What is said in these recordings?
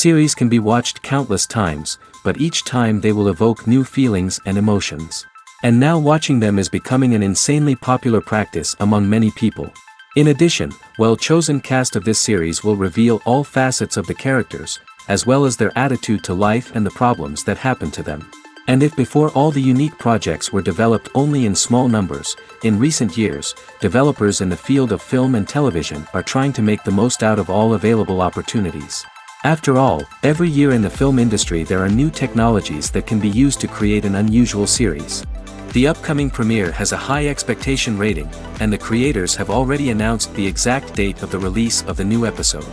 Series can be watched countless times, but each time they will evoke new feelings and emotions. And now watching them is becoming an insanely popular practice among many people. In addition, well-chosen cast of this series will reveal all facets of the characters, as well as their attitude to life and the problems that happen to them. And if before all the unique projects were developed only in small numbers, in recent years, developers in the field of film and television are trying to make the most out of all available opportunities. After all, every year in the film industry there are new technologies that can be used to create an unusual series. The upcoming premiere has a high expectation rating, and the creators have already announced the exact date of the release of the new episode.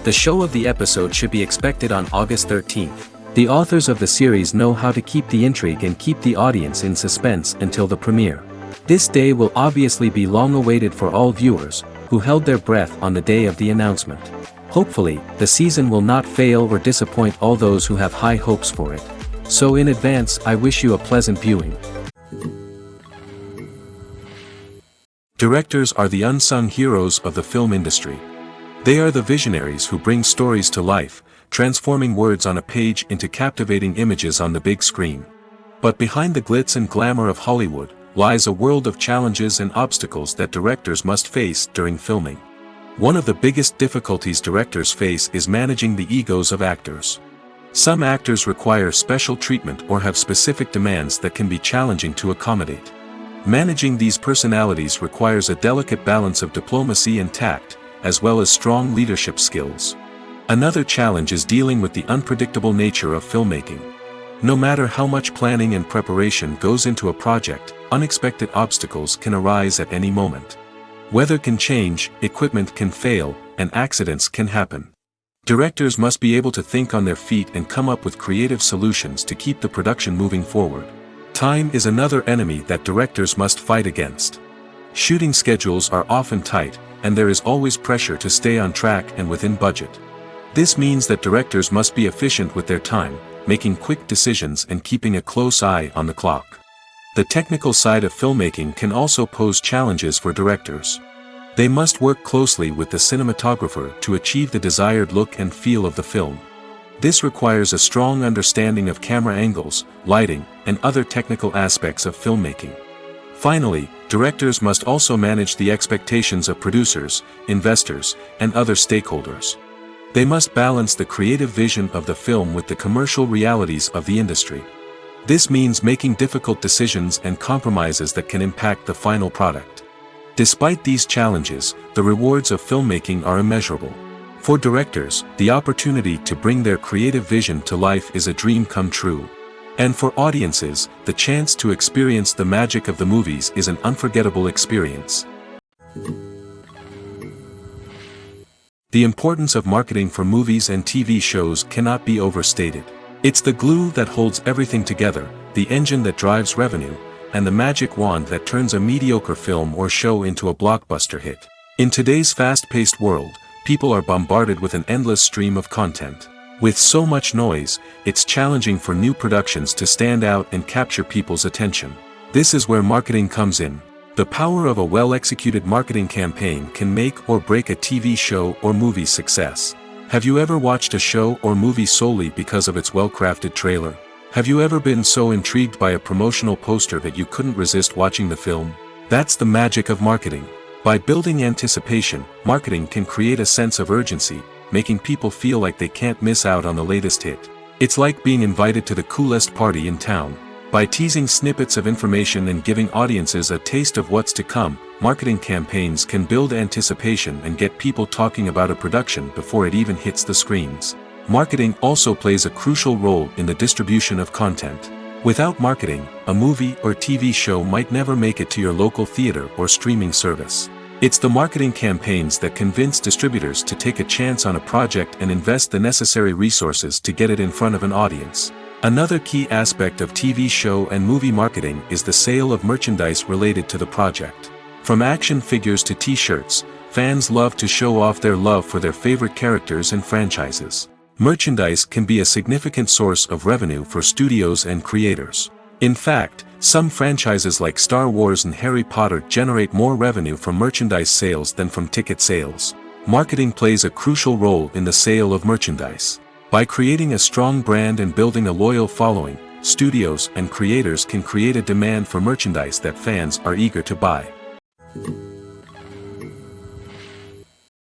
The show of the episode should be expected on August 13th. The authors of the series know how to keep the intrigue and keep the audience in suspense until the premiere. This day will obviously be long awaited for all viewers, who held their breath on the day of the announcement. Hopefully, the season will not fail or disappoint all those who have high hopes for it. So in advance, I wish you a pleasant viewing. Directors are the unsung heroes of the film industry. They are the visionaries who bring stories to life, transforming words on a page into captivating images on the big screen. But behind the glitz and glamour of Hollywood, lies a world of challenges and obstacles that directors must face during filming. One of the biggest difficulties directors face is managing the egos of actors. Some actors require special treatment or have specific demands that can be challenging to accommodate. Managing these personalities requires a delicate balance of diplomacy and tact, as well as strong leadership skills. Another challenge is dealing with the unpredictable nature of filmmaking. No matter how much planning and preparation goes into a project, unexpected obstacles can arise at any moment. Weather can change, equipment can fail, and accidents can happen. Directors must be able to think on their feet and come up with creative solutions to keep the production moving forward. Time is another enemy that directors must fight against. Shooting schedules are often tight, and there is always pressure to stay on track and within budget. This means that directors must be efficient with their time, making quick decisions and keeping a close eye on the clock. The technical side of filmmaking can also pose challenges for directors. They must work closely with the cinematographer to achieve the desired look and feel of the film. This requires a strong understanding of camera angles, lighting, and other technical aspects of filmmaking. Finally, directors must also manage the expectations of producers, investors, and other stakeholders. They must balance the creative vision of the film with the commercial realities of the industry. This means making difficult decisions and compromises that can impact the final product. Despite these challenges, the rewards of filmmaking are immeasurable. For directors, the opportunity to bring their creative vision to life is a dream come true. And for audiences, the chance to experience the magic of the movies is an unforgettable experience. The importance of marketing for movies and TV shows cannot be overstated. It's the glue that holds everything together, the engine that drives revenue, and the magic wand that turns a mediocre film or show into a blockbuster hit. In today's fast-paced world, people are bombarded with an endless stream of content. With so much noise, it's challenging for new productions to stand out and capture people's attention. This is where marketing comes in. The power of a well-executed marketing campaign can make or break a TV show or movie's success. Have you ever watched a show or movie solely because of its well-crafted trailer? Have you ever been so intrigued by a promotional poster that you couldn't resist watching the film? That's the magic of marketing. By building anticipation, marketing can create a sense of urgency, making people feel like they can't miss out on the latest hit. It's like being invited to the coolest party in town. By teasing snippets of information and giving audiences a taste of what's to come, marketing campaigns can build anticipation and get people talking about a production before it even hits the screens. Marketing also plays a crucial role in the distribution of content. Without marketing, a movie or TV show might never make it to your local theater or streaming service. It's the marketing campaigns that convince distributors to take a chance on a project and invest the necessary resources to get it in front of an audience. Another key aspect of TV show and movie marketing is the sale of merchandise related to the project. From action figures to t-shirts, fans love to show off their love for their favorite characters and franchises. Merchandise can be a significant source of revenue for studios and creators. In fact, some franchises like Star Wars and Harry Potter generate more revenue from merchandise sales than from ticket sales. Marketing plays a crucial role in the sale of merchandise. By creating a strong brand and building a loyal following, studios and creators can create a demand for merchandise that fans are eager to buy.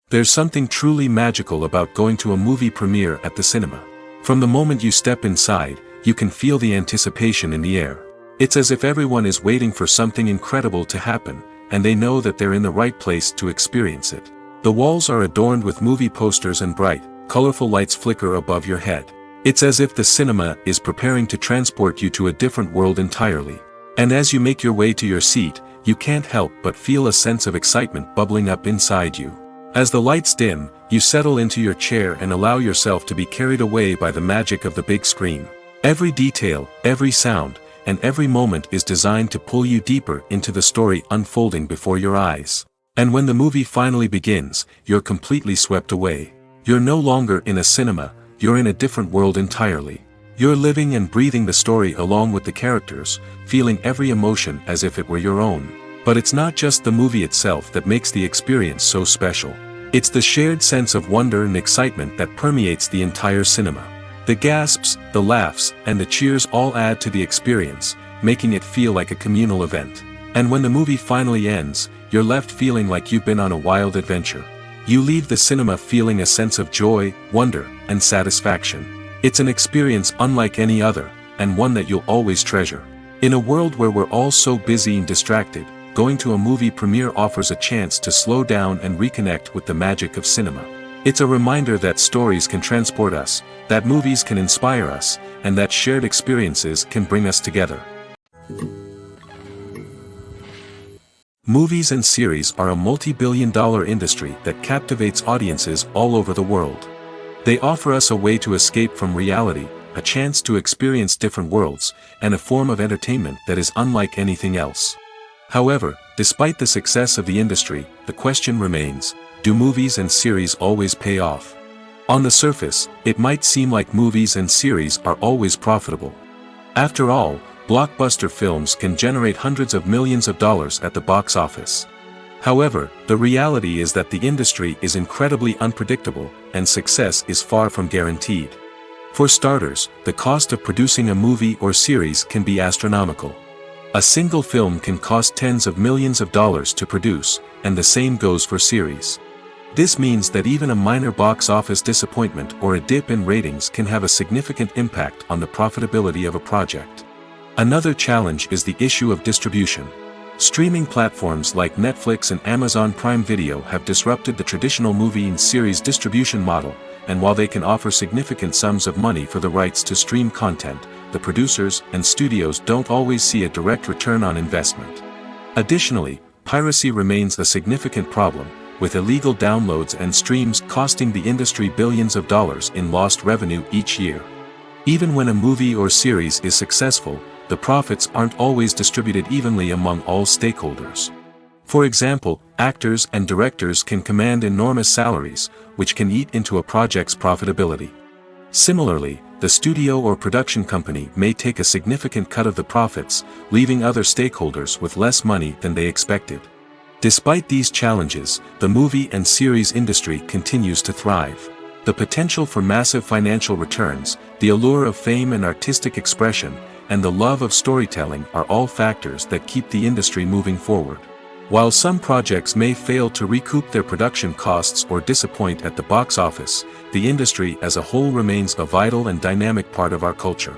There's something truly magical about going to a movie premiere at the cinema. From the moment you step inside, you can feel the anticipation in the air. It's as if everyone is waiting for something incredible to happen, and they know that they're in the right place to experience it. The walls are adorned with movie posters and bright, colorful lights flicker above your head. It's as if the cinema is preparing to transport you to a different world entirely. And as you make your way to your seat, you can't help but feel a sense of excitement bubbling up inside you. As the lights dim, you settle into your chair and allow yourself to be carried away by the magic of the big screen. Every detail, every sound, and every moment is designed to pull you deeper into the story unfolding before your eyes. And when the movie finally begins, you're completely swept away. You're no longer in a cinema, you're in a different world entirely. You're living and breathing the story along with the characters, feeling every emotion as if it were your own. But it's not just the movie itself that makes the experience so special. It's the shared sense of wonder and excitement that permeates the entire cinema. The gasps, the laughs, and the cheers all add to the experience, making it feel like a communal event. And when the movie finally ends, you're left feeling like you've been on a wild adventure. You leave the cinema feeling a sense of joy, wonder, and satisfaction. It's an experience unlike any other, and one that you'll always treasure. In a world where we're all so busy and distracted, going to a movie premiere offers a chance to slow down and reconnect with the magic of cinema. It's a reminder that stories can transport us, that movies can inspire us, and that shared experiences can bring us together. Movies and series are a multi-billion-dollar industry that captivates audiences all over the world. They offer us a way to escape from reality, a chance to experience different worlds, and a form of entertainment that is unlike anything else. However, despite the success of the industry, the question remains, do movies and series always pay off? On the surface, it might seem like movies and series are always profitable. After all, blockbuster films can generate hundreds of millions of dollars at the box office. However, the reality is that the industry is incredibly unpredictable, and success is far from guaranteed. For starters, the cost of producing a movie or series can be astronomical. A single film can cost tens of millions of dollars to produce, and the same goes for series. This means that even a minor box office disappointment or a dip in ratings can have a significant impact on the profitability of a project. Another challenge is the issue of distribution. Streaming platforms like Netflix and Amazon Prime Video have disrupted the traditional movie and series distribution model, and while they can offer significant sums of money for the rights to stream content, the producers and studios don't always see a direct return on investment. Additionally, piracy remains a significant problem, with illegal downloads and streams costing the industry billions of dollars in lost revenue each year. Even when a movie or series is successful, the profits aren't always distributed evenly among all stakeholders. For example, actors and directors can command enormous salaries, which can eat into a project's profitability. Similarly, the studio or production company may take a significant cut of the profits, leaving other stakeholders with less money than they expected. Despite these challenges, the movie and series industry continues to thrive. The potential for massive financial returns, the allure of fame and artistic expression, and the love of storytelling are all factors that keep the industry moving forward. While some projects may fail to recoup their production costs or disappoint at the box office, the industry as a whole remains a vital and dynamic part of our culture.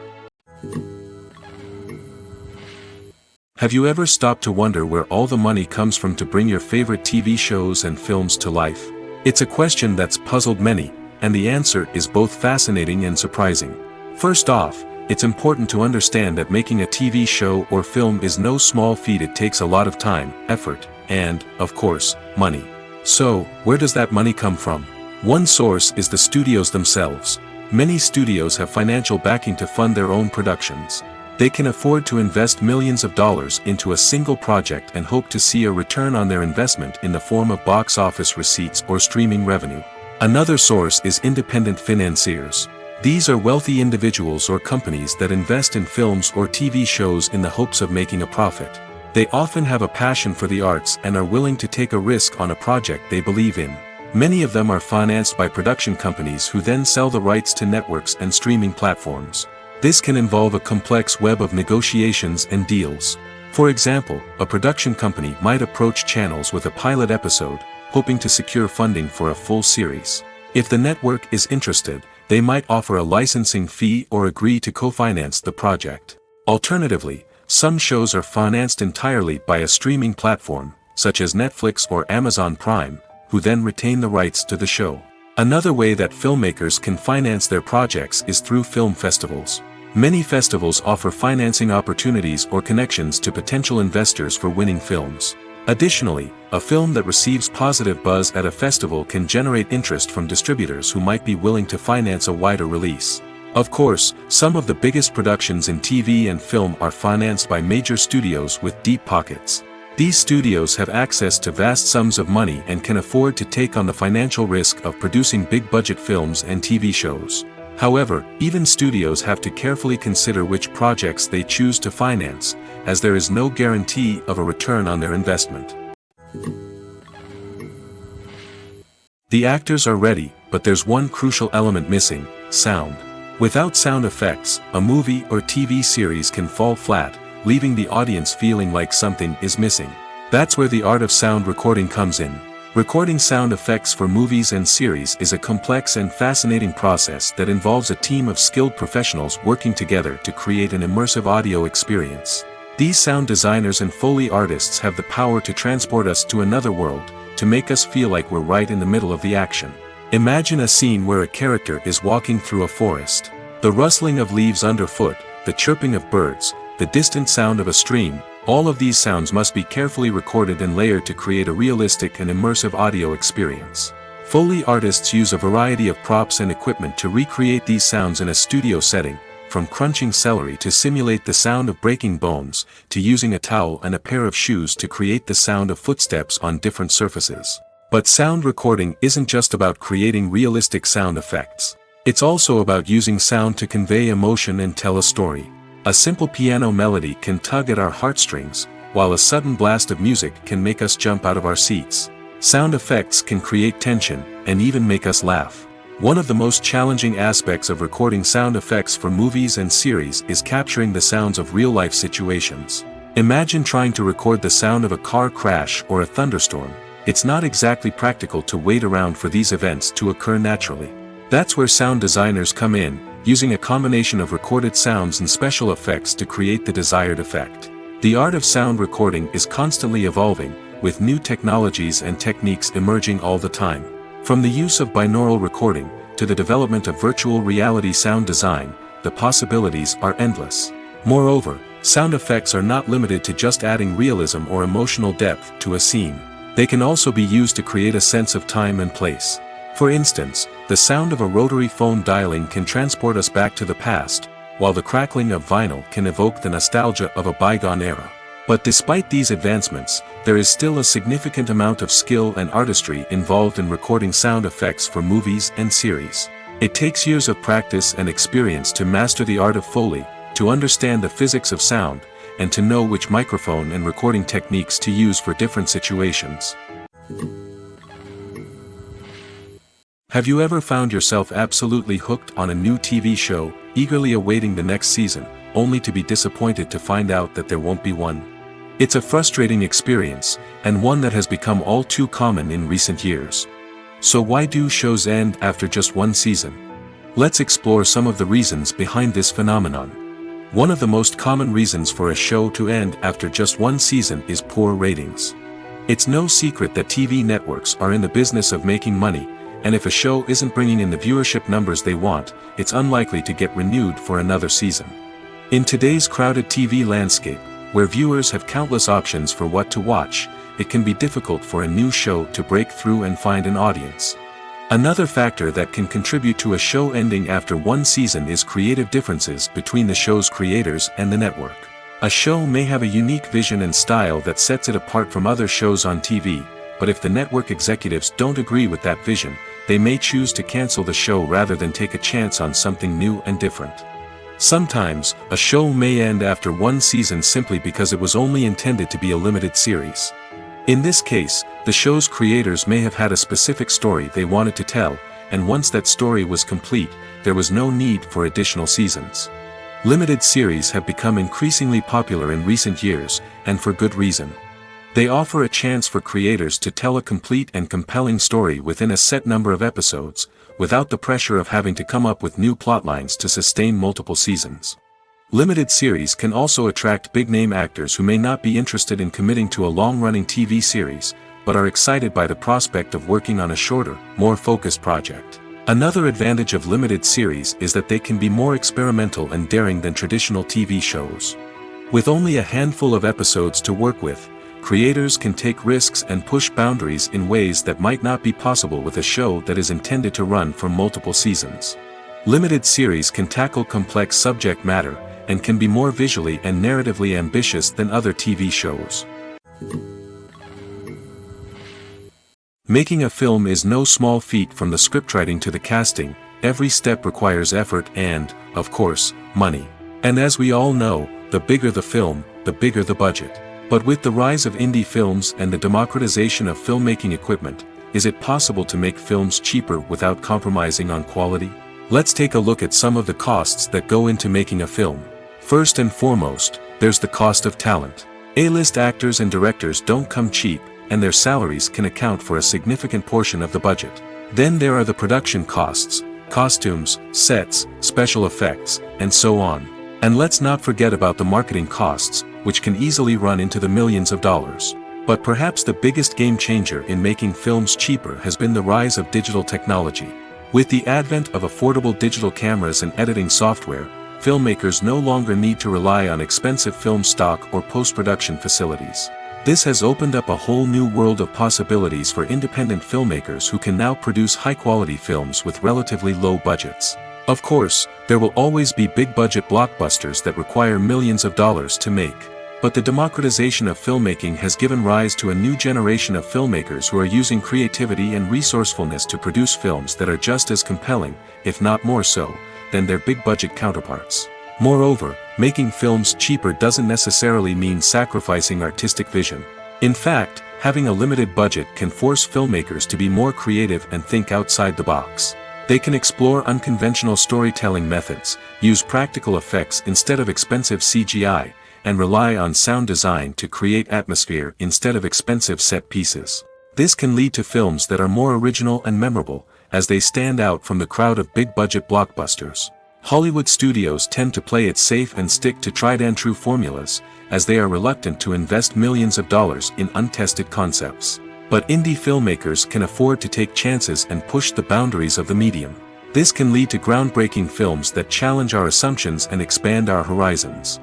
Have you ever stopped to wonder where all the money comes from to bring your favorite TV shows and films to life? It's a question that's puzzled many, and the answer is both fascinating and surprising. First off, it's important to understand that making a TV show or film is no small feat. It takes a lot of time, effort, and, of course, money. So, where does that money come from? One source is the studios themselves. Many studios have financial backing to fund their own productions. They can afford to invest millions of dollars into a single project and hope to see a return on their investment in the form of box office receipts or streaming revenue. Another source is independent financiers. These are wealthy individuals or companies that invest in films or TV shows in the hopes of making a profit. They often have a passion for the arts and are willing to take a risk on a project they believe in. Many of them are financed by production companies who then sell the rights to networks and streaming platforms. This can involve a complex web of negotiations and deals. For example, a production company might approach channels with a pilot episode, hoping to secure funding for a full series. If the network is interested, they might offer a licensing fee or agree to co-finance the project. Alternatively, some shows are financed entirely by a streaming platform, such as Netflix or Amazon Prime, who then retain the rights to the show. Another way that filmmakers can finance their projects is through film festivals. Many festivals offer financing opportunities or connections to potential investors for winning films. Additionally, a film that receives positive buzz at a festival can generate interest from distributors who might be willing to finance a wider release. Of course, some of the biggest productions in TV and film are financed by major studios with deep pockets. These studios have access to vast sums of money and can afford to take on the financial risk of producing big-budget films and TV shows. However, even studios have to carefully consider which projects they choose to finance, as there is no guarantee of a return on their investment. The actors are ready, but there's one crucial element missing: sound. Without sound effects, a movie or TV series can fall flat, leaving the audience feeling like something is missing. That's where the art of sound recording comes in. Recording sound effects for movies and series is a complex and fascinating process that involves a team of skilled professionals working together to create an immersive audio experience. These sound designers and Foley artists have the power to transport us to another world, to make us feel like we're right in the middle of the action. Imagine a scene where a character is walking through a forest. The rustling of leaves underfoot, the chirping of birds, the distant sound of a stream, all of these sounds must be carefully recorded and layered to create a realistic and immersive audio experience. Foley artists use a variety of props and equipment to recreate these sounds in a studio setting, from crunching celery to simulate the sound of breaking bones, to using a towel and a pair of shoes to create the sound of footsteps on different surfaces. But sound recording isn't just about creating realistic sound effects. It's also about using sound to convey emotion and tell a story. A simple piano melody can tug at our heartstrings, while a sudden blast of music can make us jump out of our seats. Sound effects can create tension, and even make us laugh. One of the most challenging aspects of recording sound effects for movies and series is capturing the sounds of real-life situations. Imagine trying to record the sound of a car crash or a thunderstorm. It's not exactly practical to wait around for these events to occur naturally. That's where sound designers come in, using a combination of recorded sounds and special effects to create the desired effect. The art of sound recording is constantly evolving, with new technologies and techniques emerging all the time. From the use of binaural recording, to the development of virtual reality sound design, the possibilities are endless. Moreover, sound effects are not limited to just adding realism or emotional depth to a scene. They can also be used to create a sense of time and place. For instance, the sound of a rotary phone dialing can transport us back to the past, while the crackling of vinyl can evoke the nostalgia of a bygone era. But despite these advancements, there is still a significant amount of skill and artistry involved in recording sound effects for movies and series. It takes years of practice and experience to master the art of Foley, to understand the physics of sound, and to know which microphone and recording techniques to use for different situations. Have you ever found yourself absolutely hooked on a new TV show, eagerly awaiting the next season, only to be disappointed to find out that there won't be one? It's a frustrating experience, and one that has become all too common in recent years. So why do shows end after just one season? Let's explore some of the reasons behind this phenomenon. One of the most common reasons for a show to end after just one season is poor ratings. It's no secret that TV networks are in the business of making money, and if a show isn't bringing in the viewership numbers they want, it's unlikely to get renewed for another season. In today's crowded TV landscape, where viewers have countless options for what to watch, it can be difficult for a new show to break through and find an audience. Another factor that can contribute to a show ending after one season is creative differences between the show's creators and the network. A show may have a unique vision and style that sets it apart from other shows on TV, but if the network executives don't agree with that vision, they may choose to cancel the show rather than take a chance on something new and different. Sometimes, a show may end after one season simply because it was only intended to be a limited series. In this case, the show's creators may have had a specific story they wanted to tell, and once that story was complete, there was no need for additional seasons. Limited series have become increasingly popular in recent years, and for good reason. They offer a chance for creators to tell a complete and compelling story within a set number of episodes, without the pressure of having to come up with new plotlines to sustain multiple seasons. Limited series can also attract big-name actors who may not be interested in committing to a long-running TV series, but are excited by the prospect of working on a shorter, more focused project. Another advantage of limited series is that they can be more experimental and daring than traditional TV shows. With only a handful of episodes to work with, creators can take risks and push boundaries in ways that might not be possible with a show that is intended to run for multiple seasons. Limited series can tackle complex subject matter, and can be more visually and narratively ambitious than other TV shows. Making a film is no small feat. From the scriptwriting to the casting, every step requires effort and, of course, money. And as we all know, the bigger the film, the bigger the budget. But with the rise of indie films and the democratization of filmmaking equipment, is it possible to make films cheaper without compromising on quality? Let's take a look at some of the costs that go into making a film. First and foremost, there's the cost of talent. A-list actors and directors don't come cheap, and their salaries can account for a significant portion of the budget. Then there are the production costs, costumes, sets, special effects, and so on. And let's not forget about the marketing costs, which can easily run into the millions of dollars. But perhaps the biggest game changer in making films cheaper has been the rise of digital technology. With the advent of affordable digital cameras and editing software, filmmakers no longer need to rely on expensive film stock or post-production facilities. This has opened up a whole new world of possibilities for independent filmmakers who can now produce high-quality films with relatively low budgets. Of course, there will always be big-budget blockbusters that require millions of dollars to make. But the democratization of filmmaking has given rise to a new generation of filmmakers who are using creativity and resourcefulness to produce films that are just as compelling, if not more so, than their big-budget counterparts. Moreover, making films cheaper doesn't necessarily mean sacrificing artistic vision. In fact, having a limited budget can force filmmakers to be more creative and think outside the box. They can explore unconventional storytelling methods, use practical effects instead of expensive CGI, and rely on sound design to create atmosphere instead of expensive set pieces. This can lead to films that are more original and memorable, as they stand out from the crowd of big-budget blockbusters. Hollywood studios tend to play it safe and stick to tried-and-true formulas, as they are reluctant to invest millions of dollars in untested concepts. But indie filmmakers can afford to take chances and push the boundaries of the medium. This can lead to groundbreaking films that challenge our assumptions and expand our horizons.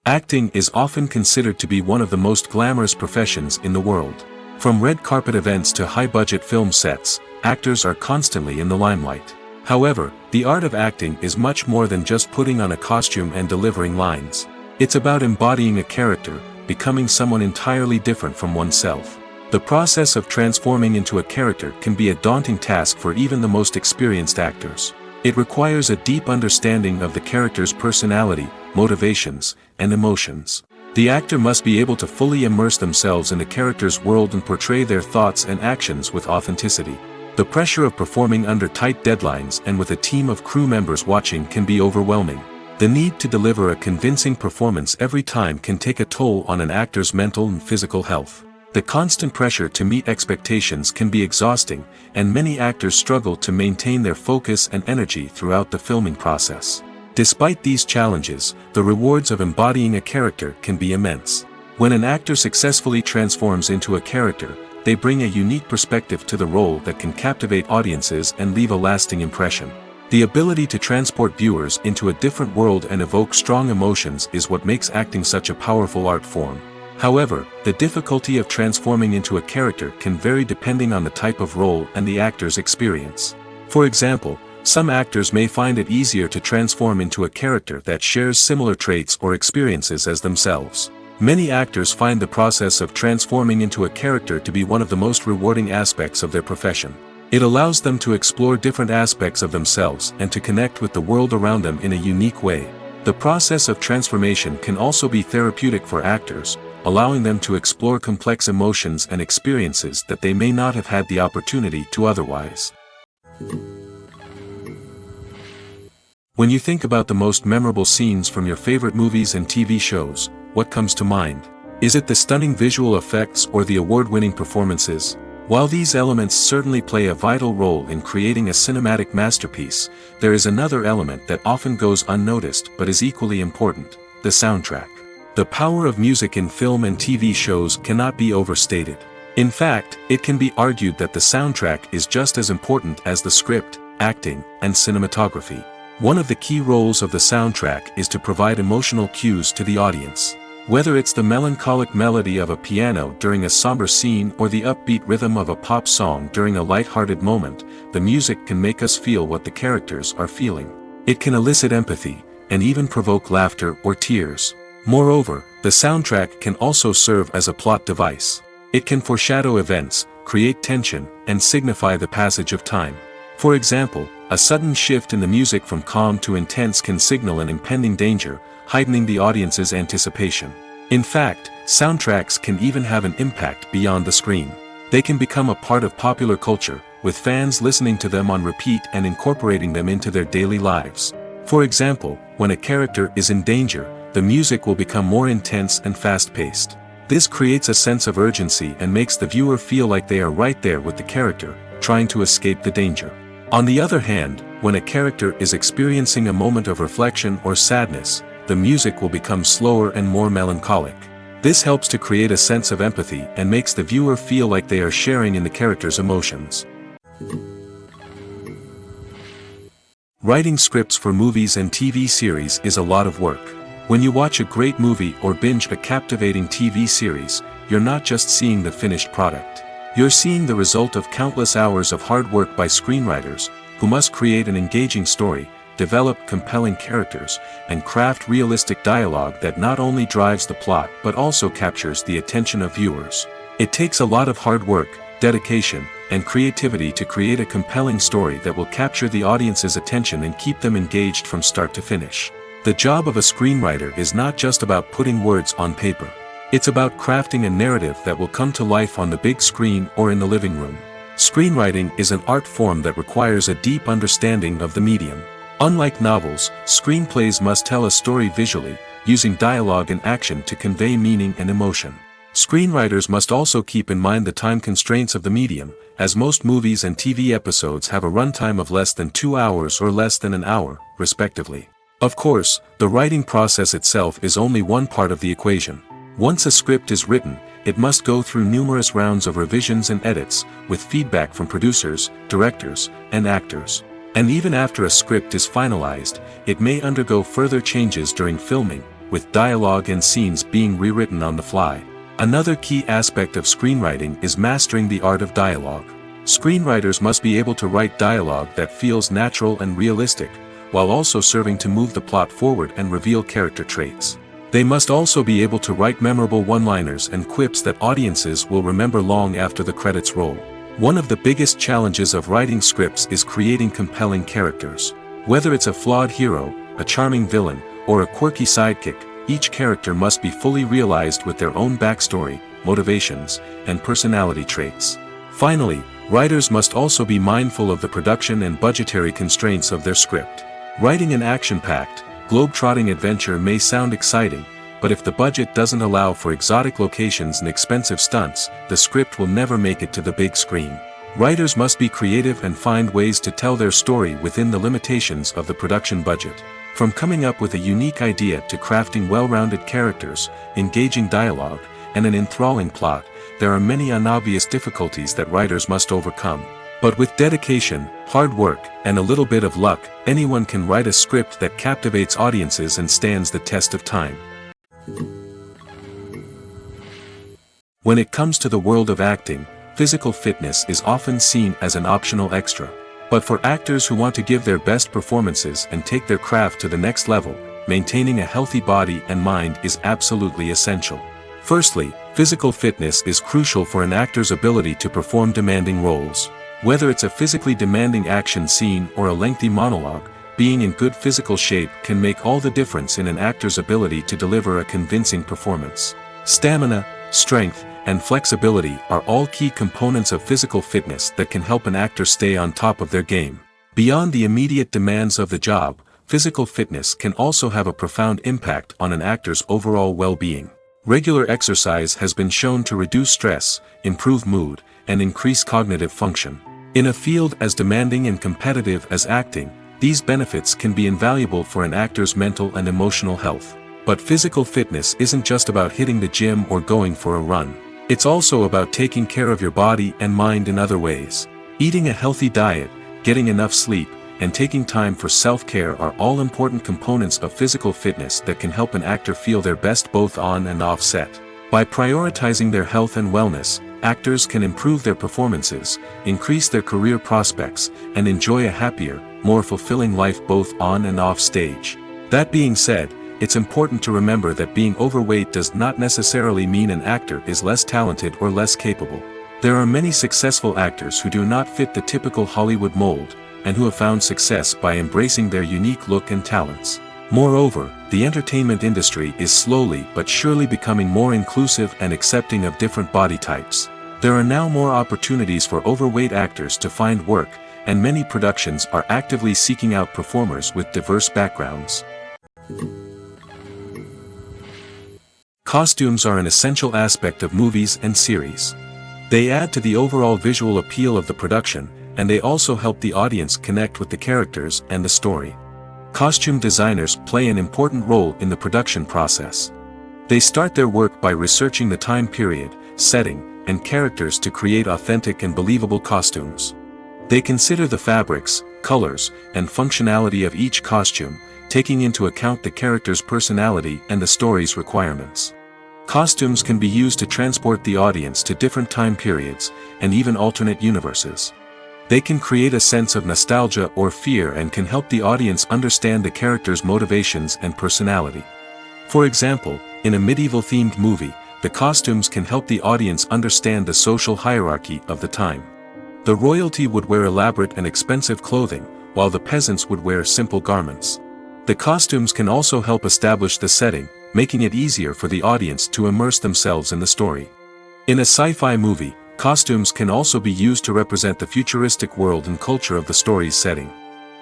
Acting is often considered to be one of the most glamorous professions in the world. From red carpet events to high-budget film sets, actors are constantly in the limelight. However, the art of acting is much more than just putting on a costume and delivering lines. It's about embodying a character, becoming someone entirely different from oneself. The process of transforming into a character can be a daunting task for even the most experienced actors. It requires a deep understanding of the character's personality, motivations, and emotions. The actor must be able to fully immerse themselves in the character's world and portray their thoughts and actions with authenticity. The pressure of performing under tight deadlines and with a team of crew members watching can be overwhelming. The need to deliver a convincing performance every time can take a toll on an actor's mental and physical health. The constant pressure to meet expectations can be exhausting, and many actors struggle to maintain their focus and energy throughout the filming process. Despite these challenges, the rewards of embodying a character can be immense. When an actor successfully transforms into a character, they bring a unique perspective to the role that can captivate audiences and leave a lasting impression. The ability to transport viewers into a different world and evoke strong emotions is what makes acting such a powerful art form. However, the difficulty of transforming into a character can vary depending on the type of role and the actor's experience. For example, some actors may find it easier to transform into a character that shares similar traits or experiences as themselves. Many actors find the process of transforming into a character to be one of the most rewarding aspects of their profession. It allows them to explore different aspects of themselves and to connect with the world around them in a unique way. The process of transformation can also be therapeutic for actors, allowing them to explore complex emotions and experiences that they may not have had the opportunity to otherwise. When you think about the most memorable scenes from your favorite movies and TV shows, what comes to mind? Is it the stunning visual effects or the award-winning performances? While these elements certainly play a vital role in creating a cinematic masterpiece, there is another element that often goes unnoticed but is equally important: the soundtrack. The power of music in film and TV shows cannot be overstated. In fact, it can be argued that the soundtrack is just as important as the script, acting, and cinematography. One of the key roles of the soundtrack is to provide emotional cues to the audience. Whether it's the melancholic melody of a piano during a somber scene or the upbeat rhythm of a pop song during a light-hearted moment, the music can make us feel what the characters are feeling. It can elicit empathy, and even provoke laughter or tears. Moreover, the soundtrack can also serve as a plot device. It can foreshadow events, create tension, and signify the passage of time. For example, a sudden shift in the music from calm to intense can signal an impending danger, heightening the audience's anticipation. In fact, soundtracks can even have an impact beyond the screen. They can become a part of popular culture, with fans listening to them on repeat and incorporating them into their daily lives. For example, when a character is in danger, the music will become more intense and fast-paced. This creates a sense of urgency and makes the viewer feel like they are right there with the character, trying to escape the danger. On the other hand, when a character is experiencing a moment of reflection or sadness, the music will become slower and more melancholic. This helps to create a sense of empathy and makes the viewer feel like they are sharing in the character's emotions. Writing scripts for movies and TV series is a lot of work. When you watch a great movie or binge a captivating TV series, you're not just seeing the finished product. You're seeing the result of countless hours of hard work by screenwriters, who must create an engaging story, develop compelling characters, and craft realistic dialogue that not only drives the plot but also captures the attention of viewers. It takes a lot of hard work, dedication, and creativity to create a compelling story that will capture the audience's attention and keep them engaged from start to finish. The job of a screenwriter is not just about putting words on paper. It's about crafting a narrative that will come to life on the big screen or in the living room. Screenwriting is an art form that requires a deep understanding of the medium. Unlike novels, screenplays must tell a story visually, using dialogue and action to convey meaning and emotion. Screenwriters must also keep in mind the time constraints of the medium, as most movies and TV episodes have a runtime of less than 2 hours or less than an hour, respectively. Of course, the writing process itself is only one part of the equation. Once a script is written, it must go through numerous rounds of revisions and edits, with feedback from producers, directors, and actors. And even after a script is finalized, it may undergo further changes during filming, with dialogue and scenes being rewritten on the fly. Another key aspect of screenwriting is mastering the art of dialogue. Screenwriters must be able to write dialogue that feels natural and realistic, while also serving to move the plot forward and reveal character traits. They must also be able to write memorable one-liners and quips that audiences will remember long after the credits roll. One of the biggest challenges of writing scripts is creating compelling characters. Whether it's a flawed hero, a charming villain, or a quirky sidekick, each character must be fully realized with their own backstory, motivations, and personality traits. Finally, writers must also be mindful of the production and budgetary constraints of their script. Writing an action-packed, globe-trotting adventure may sound exciting, but if the budget doesn't allow for exotic locations and expensive stunts, the script will never make it to the big screen. Writers must be creative and find ways to tell their story within the limitations of the production budget. From coming up with a unique idea to crafting well-rounded characters, engaging dialogue, and an enthralling plot, there are many unobvious difficulties that writers must overcome. But with dedication, hard work, and a little bit of luck, anyone can write a script that captivates audiences and stands the test of time. When it comes to the world of acting, physical fitness is often seen as an optional extra. But for actors who want to give their best performances and take their craft to the next level, maintaining a healthy body and mind is absolutely essential. Firstly, physical fitness is crucial for an actor's ability to perform demanding roles. Whether it's a physically demanding action scene or a lengthy monologue, being in good physical shape can make all the difference in an actor's ability to deliver a convincing performance. Stamina, strength, and flexibility are all key components of physical fitness that can help an actor stay on top of their game. Beyond the immediate demands of the job, physical fitness can also have a profound impact on an actor's overall well-being. Regular exercise has been shown to reduce stress, improve mood, and increase cognitive function. In a field as demanding and competitive as acting, these benefits can be invaluable for an actor's mental and emotional health. But physical fitness isn't just about hitting the gym or going for a run. It's also about taking care of your body and mind in other ways. Eating a healthy diet, getting enough sleep, and taking time for self-care are all important components of physical fitness that can help an actor feel their best both on and off set. By prioritizing their health and wellness, actors can improve their performances, increase their career prospects, and enjoy a happier, more fulfilling life both on and off stage. That being said, it's important to remember that being overweight does not necessarily mean an actor is less talented or less capable. There are many successful actors who do not fit the typical Hollywood mold, and who have found success by embracing their unique look and talents. Moreover, the entertainment industry is slowly but surely becoming more inclusive and accepting of different body types. There are now more opportunities for overweight actors to find work, and many productions are actively seeking out performers with diverse backgrounds. Costumes are an essential aspect of movies and series. They add to the overall visual appeal of the production, and they also help the audience connect with the characters and the story. Costume designers play an important role in the production process. They start their work by researching the time period, setting, and characters to create authentic and believable costumes. They consider the fabrics, colors, and functionality of each costume, taking into account the character's personality and the story's requirements. Costumes can be used to transport the audience to different time periods, and even alternate universes. They can create a sense of nostalgia or fear and can help the audience understand the character's motivations and personality. For example, in a medieval-themed movie, the costumes can help the audience understand the social hierarchy of the time. The royalty would wear elaborate and expensive clothing, while the peasants would wear simple garments. The costumes can also help establish the setting, making it easier for the audience to immerse themselves in the story. In a sci-fi movie, costumes can also be used to represent the futuristic world and culture of the story's setting.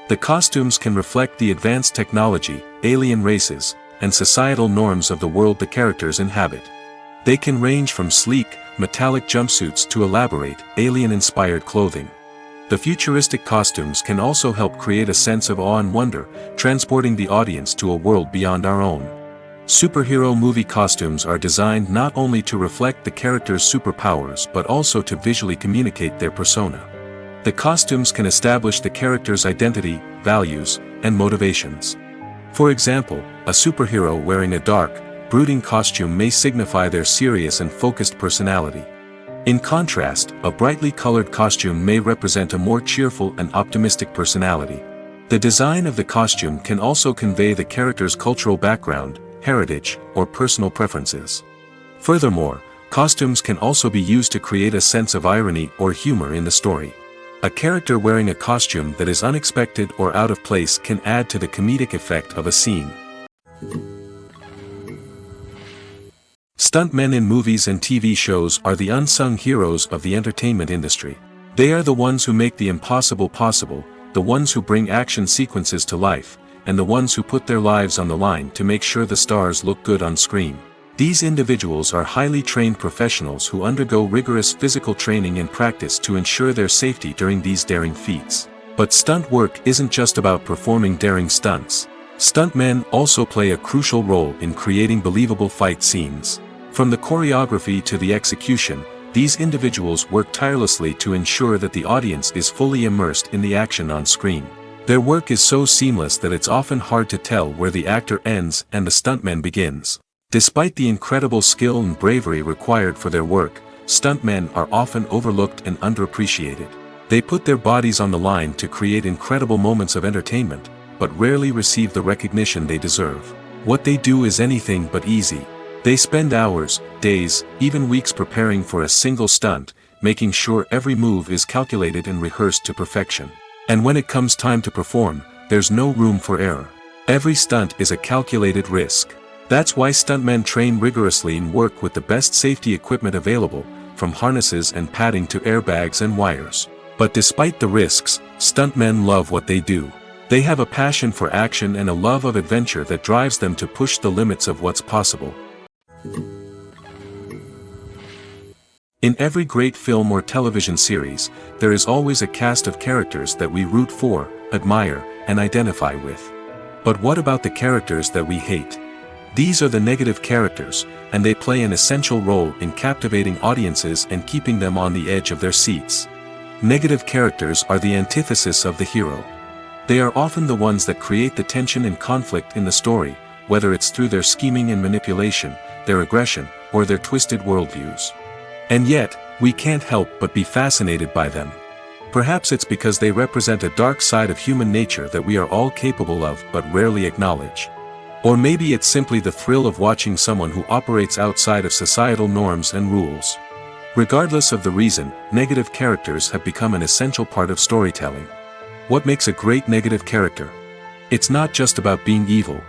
The costumes can reflect the advanced technology, alien races, and societal norms of the world the characters inhabit. They can range from sleek, metallic jumpsuits to elaborate, alien-inspired clothing. The futuristic costumes can also help create a sense of awe and wonder, transporting the audience to a world beyond our own. Superhero movie costumes are designed not only to reflect the character's superpowers but also to visually communicate their persona. The costumes can establish the character's identity, values, and motivations. For example, a superhero wearing a dark, brooding costume may signify their serious and focused personality. In contrast, a brightly colored costume may represent a more cheerful and optimistic personality. The design of the costume can also convey the character's cultural background, heritage, or personal preferences. Furthermore, costumes can also be used to create a sense of irony or humor in the story. A character wearing a costume that is unexpected or out of place can add to the comedic effect of a scene. Stuntmen in movies and TV shows are the unsung heroes of the entertainment industry. They are the ones who make the impossible possible, the ones who bring action sequences to life, and the ones who put their lives on the line to make sure the stars look good on screen. These individuals are highly trained professionals who undergo rigorous physical training and practice to ensure their safety during these daring feats. But stunt work isn't just about performing daring stunts. Stuntmen also play a crucial role in creating believable fight scenes. From the choreography to the execution, these individuals work tirelessly to ensure that the audience is fully immersed in the action on screen. Their work is so seamless that it's often hard to tell where the actor ends and the stuntman begins. Despite the incredible skill and bravery required for their work, stuntmen are often overlooked and underappreciated. They put their bodies on the line to create incredible moments of entertainment, but rarely receive the recognition they deserve. What they do is anything but easy. They spend hours, days, even weeks preparing for a single stunt, making sure every move is calculated and rehearsed to perfection. And when it comes time to perform, there's no room for error. Every stunt is a calculated risk. That's why stuntmen train rigorously and work with the best safety equipment available, from harnesses and padding to airbags and wires. But despite the risks, stuntmen love what they do. They have a passion for action and a love of adventure that drives them to push the limits of what's possible. In every great film or television series, there is always a cast of characters that we root for, admire, and identify with. But what about the characters that we hate? These are the negative characters, and they play an essential role in captivating audiences and keeping them on the edge of their seats. Negative characters are the antithesis of the hero. They are often the ones that create the tension and conflict in the story, whether it's through their scheming and manipulation, their aggression, or their twisted worldviews. And yet, we can't help but be fascinated by them. Perhaps it's because they represent a dark side of human nature that we are all capable of but rarely acknowledge. Or maybe it's simply the thrill of watching someone who operates outside of societal norms and rules. Regardless of the reason, negative characters have become an essential part of storytelling. What makes a great negative character? It's not just about being evil.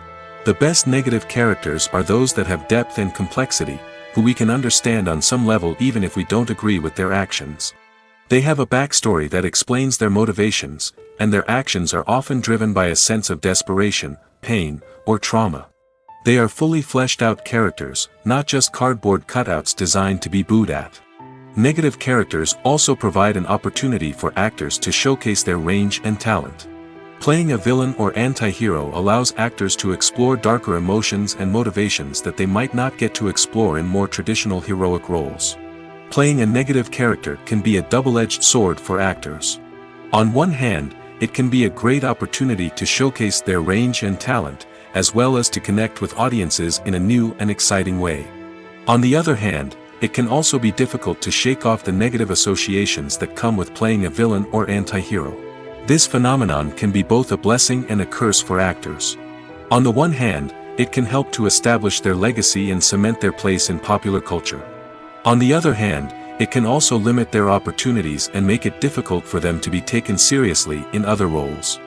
The best negative characters are those that have depth and complexity, who we can understand on some level even if we don't agree with their actions. They have a backstory that explains their motivations, and their actions are often driven by a sense of desperation, pain, or trauma. They are fully fleshed out characters, not just cardboard cutouts designed to be booed at. Negative characters also provide an opportunity for actors to showcase their range and talent. Playing a villain or anti-hero allows actors to explore darker emotions and motivations that they might not get to explore in more traditional heroic roles. Playing a negative character can be a double-edged sword for actors. On one hand, it can be a great opportunity to showcase their range and talent, as well as to connect with audiences in a new and exciting way. On the other hand, it can also be difficult to shake off the negative associations that come with playing a villain or anti-hero. This phenomenon can be both a blessing and a curse for actors. On the one hand, it can help to establish their legacy and cement their place in popular culture. On the other hand, it can also limit their opportunities and make it difficult for them to be taken seriously in other roles.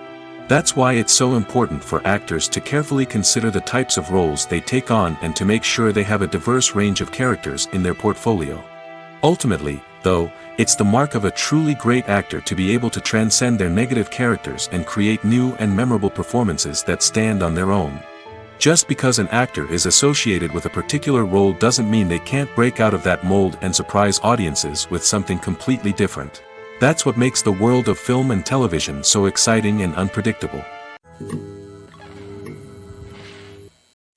That's why it's so important for actors to carefully consider the types of roles they take on and to make sure they have a diverse range of characters in their portfolio. Ultimately, though, it's the mark of a truly great actor to be able to transcend their negative characters and create new and memorable performances that stand on their own. Just because an actor is associated with a particular role doesn't mean they can't break out of that mold and surprise audiences with something completely different. That's what makes the world of film and television so exciting and unpredictable.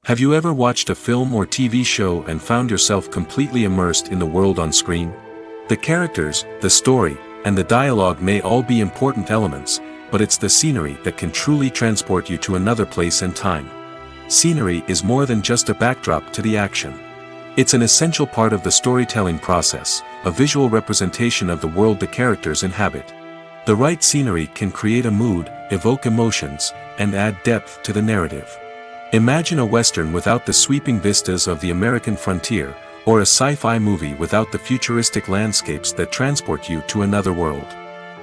Have you ever watched a film or TV show and found yourself completely immersed in the world on screen? The characters, the story, and the dialogue may all be important elements, but it's the scenery that can truly transport you to another place and time. Scenery is more than just a backdrop to the action. It's an essential part of the storytelling process, a visual representation of the world the characters inhabit. The right scenery can create a mood, evoke emotions, and add depth to the narrative. Imagine a Western without the sweeping vistas of the American frontier, or a sci-fi movie without the futuristic landscapes that transport you to another world.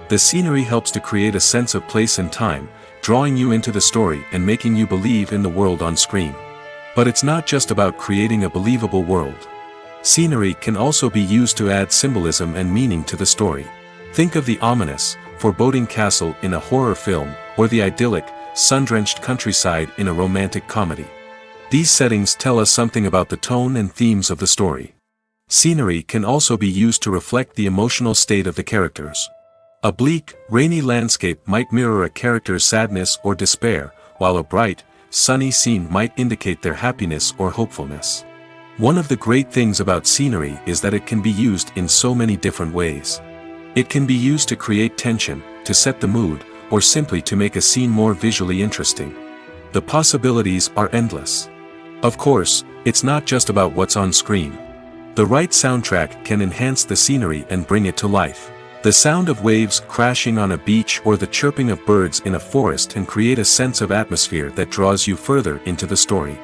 The scenery helps to create a sense of place and time, drawing you into the story and making you believe in the world on screen. But it's not just about creating a believable world. Scenery can also be used to add symbolism and meaning to the story. Think of the ominous, foreboding castle in a horror film, or the idyllic, sun-drenched countryside in a romantic comedy. These settings tell us something about the tone and themes of the story. Scenery can also be used to reflect the emotional state of the characters. A bleak, rainy landscape might mirror a character's sadness or despair, while a bright, sunny scene might indicate their happiness or hopefulness. One of the great things about scenery is that it can be used in so many different ways. It can be used to create tension, to set the mood, or simply to make a scene more visually interesting. The possibilities are endless. Of course, it's not just about what's on screen. The right soundtrack can enhance the scenery and bring it to life. The sound of waves crashing on a beach or the chirping of birds in a forest can create a sense of atmosphere that draws you further into the story.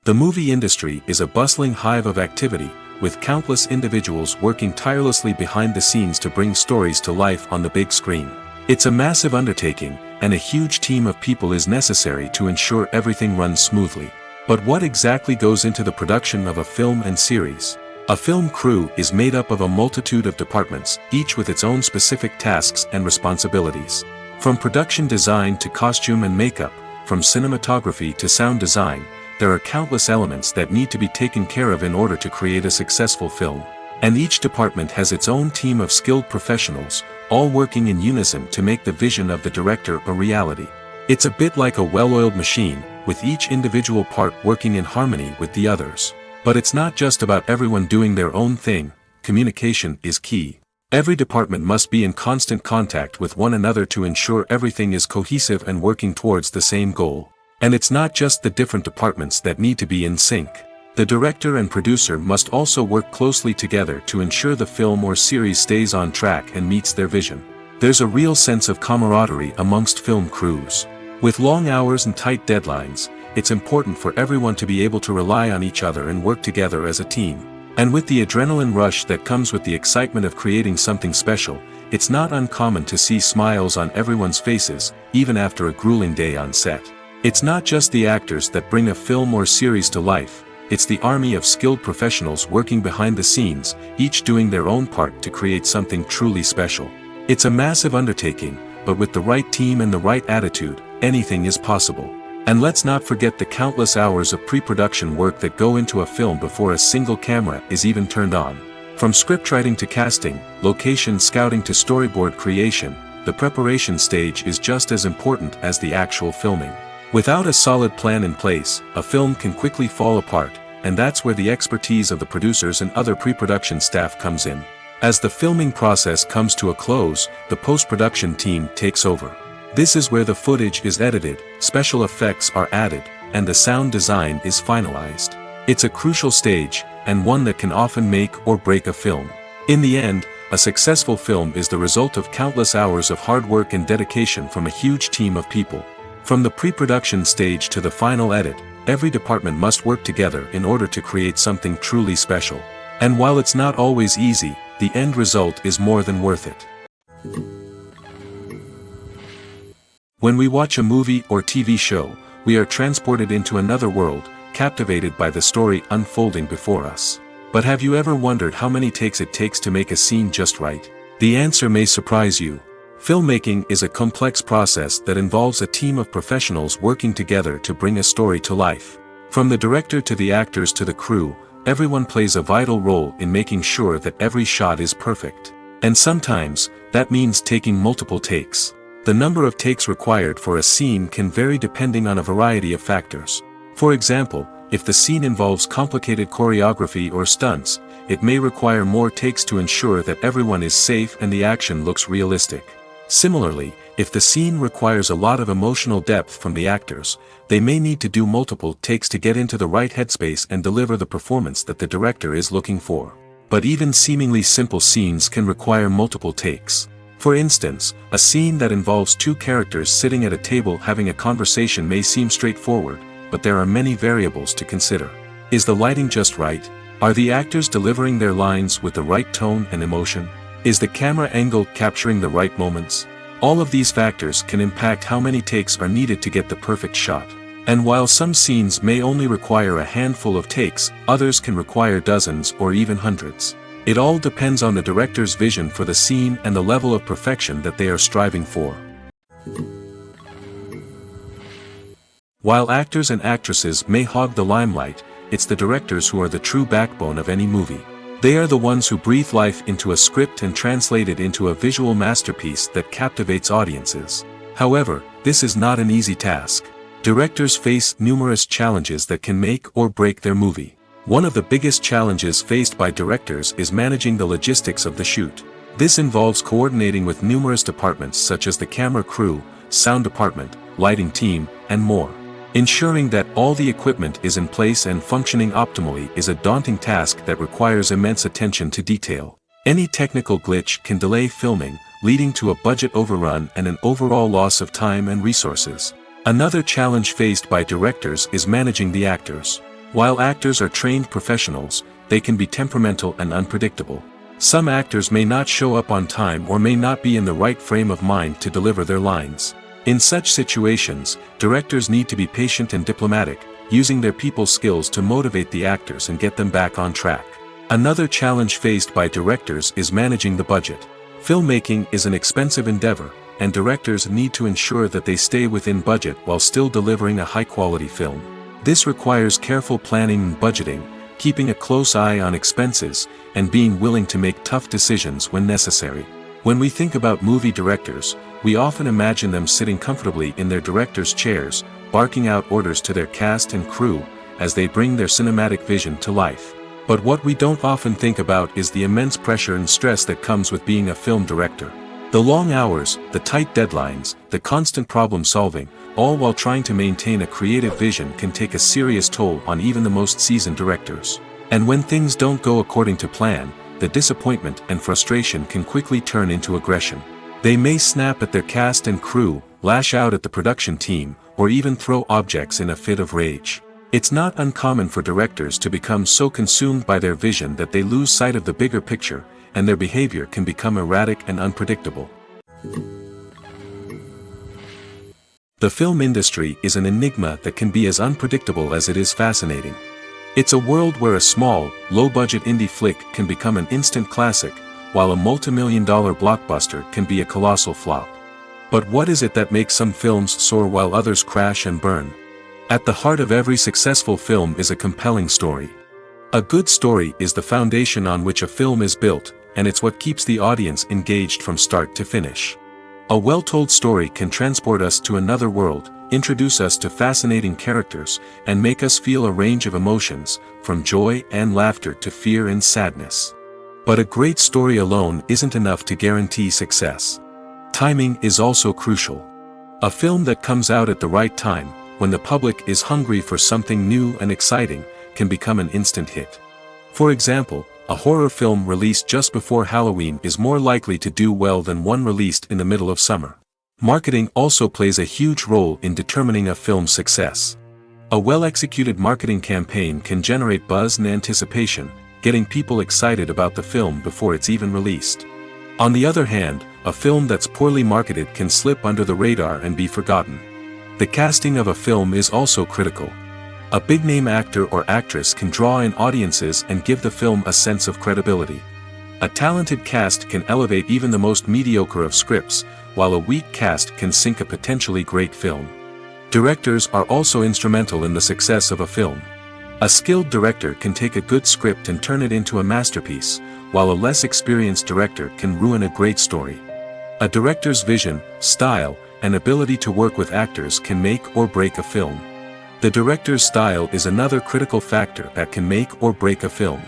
The movie industry is a bustling hive of activity, with countless individuals working tirelessly behind the scenes to bring stories to life on the big screen. It's a massive undertaking, and a huge team of people is necessary to ensure everything runs smoothly. But what exactly goes into the production of a film and series? A film crew is made up of a multitude of departments, each with its own specific tasks and responsibilities. From production design to costume and makeup, from cinematography to sound design, there are countless elements that need to be taken care of in order to create a successful film. And each department has its own team of skilled professionals, all working in unison to make the vision of the director a reality. It's a bit like a well-oiled machine, with each individual part working in harmony with the others. But it's not just about everyone doing their own thing. Communication is key. Every department must be in constant contact with one another to ensure everything is cohesive and working towards the same goal. And it's not just the different departments that need to be in sync. The director and producer must also work closely together to ensure the film or series stays on track and meets their vision. There's a real sense of camaraderie amongst film crews. With long hours and tight deadlines, it's important for everyone to be able to rely on each other and work together as a team. And with the adrenaline rush that comes with the excitement of creating something special, it's not uncommon to see smiles on everyone's faces, even after a grueling day on set. It's not just the actors that bring a film or series to life, it's the army of skilled professionals working behind the scenes, each doing their own part to create something truly special. It's a massive undertaking, but with the right team and the right attitude, anything is possible. And let's not forget the countless hours of pre-production work that go into a film before a single camera is even turned on. From scriptwriting to casting, location scouting to storyboard creation, the preparation stage is just as important as the actual filming. Without a solid plan in place, a film can quickly fall apart, and that's where the expertise of the producers and other pre-production staff comes in. As the filming process comes to a close, the post-production team takes over. This is where the footage is edited, special effects are added, and the sound design is finalized. It's a crucial stage, and one that can often make or break a film. In the end, a successful film is the result of countless hours of hard work and dedication from a huge team of people. From the pre-production stage to the final edit, every department must work together in order to create something truly special. And while it's not always easy, the end result is more than worth it. When we watch a movie or TV show, we are transported into another world, captivated by the story unfolding before us. But have you ever wondered how many takes it takes to make a scene just right? The answer may surprise you. Filmmaking is a complex process that involves a team of professionals working together to bring a story to life. From the director to the actors to the crew, everyone plays a vital role in making sure that every shot is perfect. And sometimes, that means taking multiple takes. The number of takes required for a scene can vary depending on a variety of factors. For example, if the scene involves complicated choreography or stunts, it may require more takes to ensure that everyone is safe and the action looks realistic. Similarly, if the scene requires a lot of emotional depth from the actors, they may need to do multiple takes to get into the right headspace and deliver the performance that the director is looking for. But even seemingly simple scenes can require multiple takes. For instance, a scene that involves two characters sitting at a table having a conversation may seem straightforward, but there are many variables to consider. Is the lighting just right? Are the actors delivering their lines with the right tone and emotion? Is the camera angle capturing the right moments? All of these factors can impact how many takes are needed to get the perfect shot. And while some scenes may only require a handful of takes, others can require dozens or even hundreds. It all depends on the director's vision for the scene and the level of perfection that they are striving for. While actors and actresses may hog the limelight, it's the directors who are the true backbone of any movie. They are the ones who breathe life into a script and translate it into a visual masterpiece that captivates audiences. However, this is not an easy task. Directors face numerous challenges that can make or break their movie. One of the biggest challenges faced by directors is managing the logistics of the shoot. This involves coordinating with numerous departments such as the camera crew, sound department, lighting team, and more. Ensuring that all the equipment is in place and functioning optimally is a daunting task that requires immense attention to detail. Any technical glitch can delay filming, leading to a budget overrun and an overall loss of time and resources. Another challenge faced by directors is managing the actors. While actors are trained professionals, they can be temperamental and unpredictable. Some actors may not show up on time or may not be in the right frame of mind to deliver their lines. In such situations, directors need to be patient and diplomatic, using their people skills to motivate the actors and get them back on track. Another challenge faced by directors is managing the budget. Filmmaking is an expensive endeavor, and directors need to ensure that they stay within budget while still delivering a high-quality film. This requires careful planning and budgeting, keeping a close eye on expenses, and being willing to make tough decisions when necessary. When we think about movie directors, we often imagine them sitting comfortably in their director's chairs, barking out orders to their cast and crew, as they bring their cinematic vision to life. But what we don't often think about is the immense pressure and stress that comes with being a film director. The long hours, the tight deadlines, the constant problem solving, all while trying to maintain a creative vision can take a serious toll on even the most seasoned directors. And when things don't go according to plan, the disappointment and frustration can quickly turn into aggression. They may snap at their cast and crew, lash out at the production team, or even throw objects in a fit of rage. It's not uncommon for directors to become so consumed by their vision that they lose sight of the bigger picture, and their behavior can become erratic and unpredictable. The film industry is an enigma that can be as unpredictable as it is fascinating. It's a world where a small, low-budget indie flick can become an instant classic, while a multi-million-dollar blockbuster can be a colossal flop. But what is it that makes some films soar while others crash and burn? At the heart of every successful film is a compelling story. A good story is the foundation on which a film is built, and it's what keeps the audience engaged from start to finish. A well-told story can transport us to another world, introduce us to fascinating characters, and make us feel a range of emotions, from joy and laughter to fear and sadness. But a great story alone isn't enough to guarantee success. Timing is also crucial. A film that comes out at the right time, when the public is hungry for something new and exciting, can become an instant hit. For example, a horror film released just before Halloween is more likely to do well than one released in the middle of summer. Marketing also plays a huge role in determining a film's success. A well-executed marketing campaign can generate buzz and anticipation, getting people excited about the film before it's even released. On the other hand, a film that's poorly marketed can slip under the radar and be forgotten. The casting of a film is also critical. A big-name actor or actress can draw in audiences and give the film a sense of credibility. A talented cast can elevate even the most mediocre of scripts, while a weak cast can sink a potentially great film. Directors are also instrumental in the success of a film. A skilled director can take a good script and turn it into a masterpiece, while a less experienced director can ruin a great story. A director's vision, style, and ability to work with actors can make or break a film. The director's style is another critical factor that can make or break a film.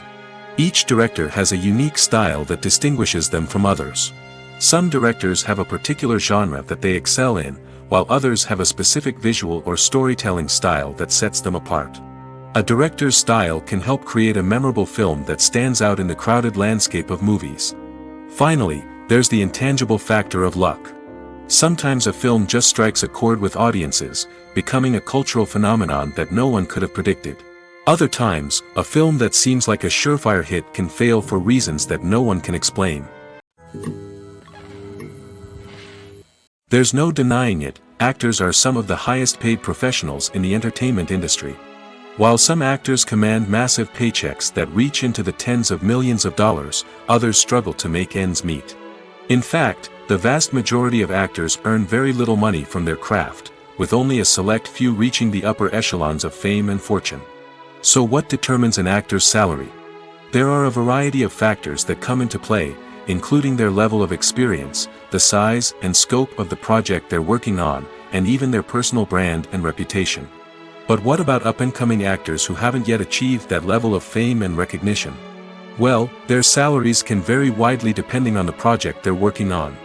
Each director has a unique style that distinguishes them from others. Some directors have a particular genre that they excel in, while others have a specific visual or storytelling style that sets them apart. A director's style can help create a memorable film that stands out in the crowded landscape of movies. Finally, there's the intangible factor of luck. Sometimes a film just strikes a chord with audiences, becoming a cultural phenomenon that no one could have predicted. Other times, a film that seems like a surefire hit can fail for reasons that no one can explain. There's no denying it, actors are some of the highest paid professionals in the entertainment industry. While some actors command massive paychecks that reach into the tens of millions of dollars, others struggle to make ends meet. In fact, the vast majority of actors earn very little money from their craft, with only a select few reaching the upper echelons of fame and fortune. So what determines an actor's salary? There are a variety of factors that come into play, including their level of experience, the size and scope of the project they're working on, and even their personal brand and reputation. But what about up-and-coming actors who haven't yet achieved that level of fame and recognition? Well, their salaries can vary widely depending on the project they're working on.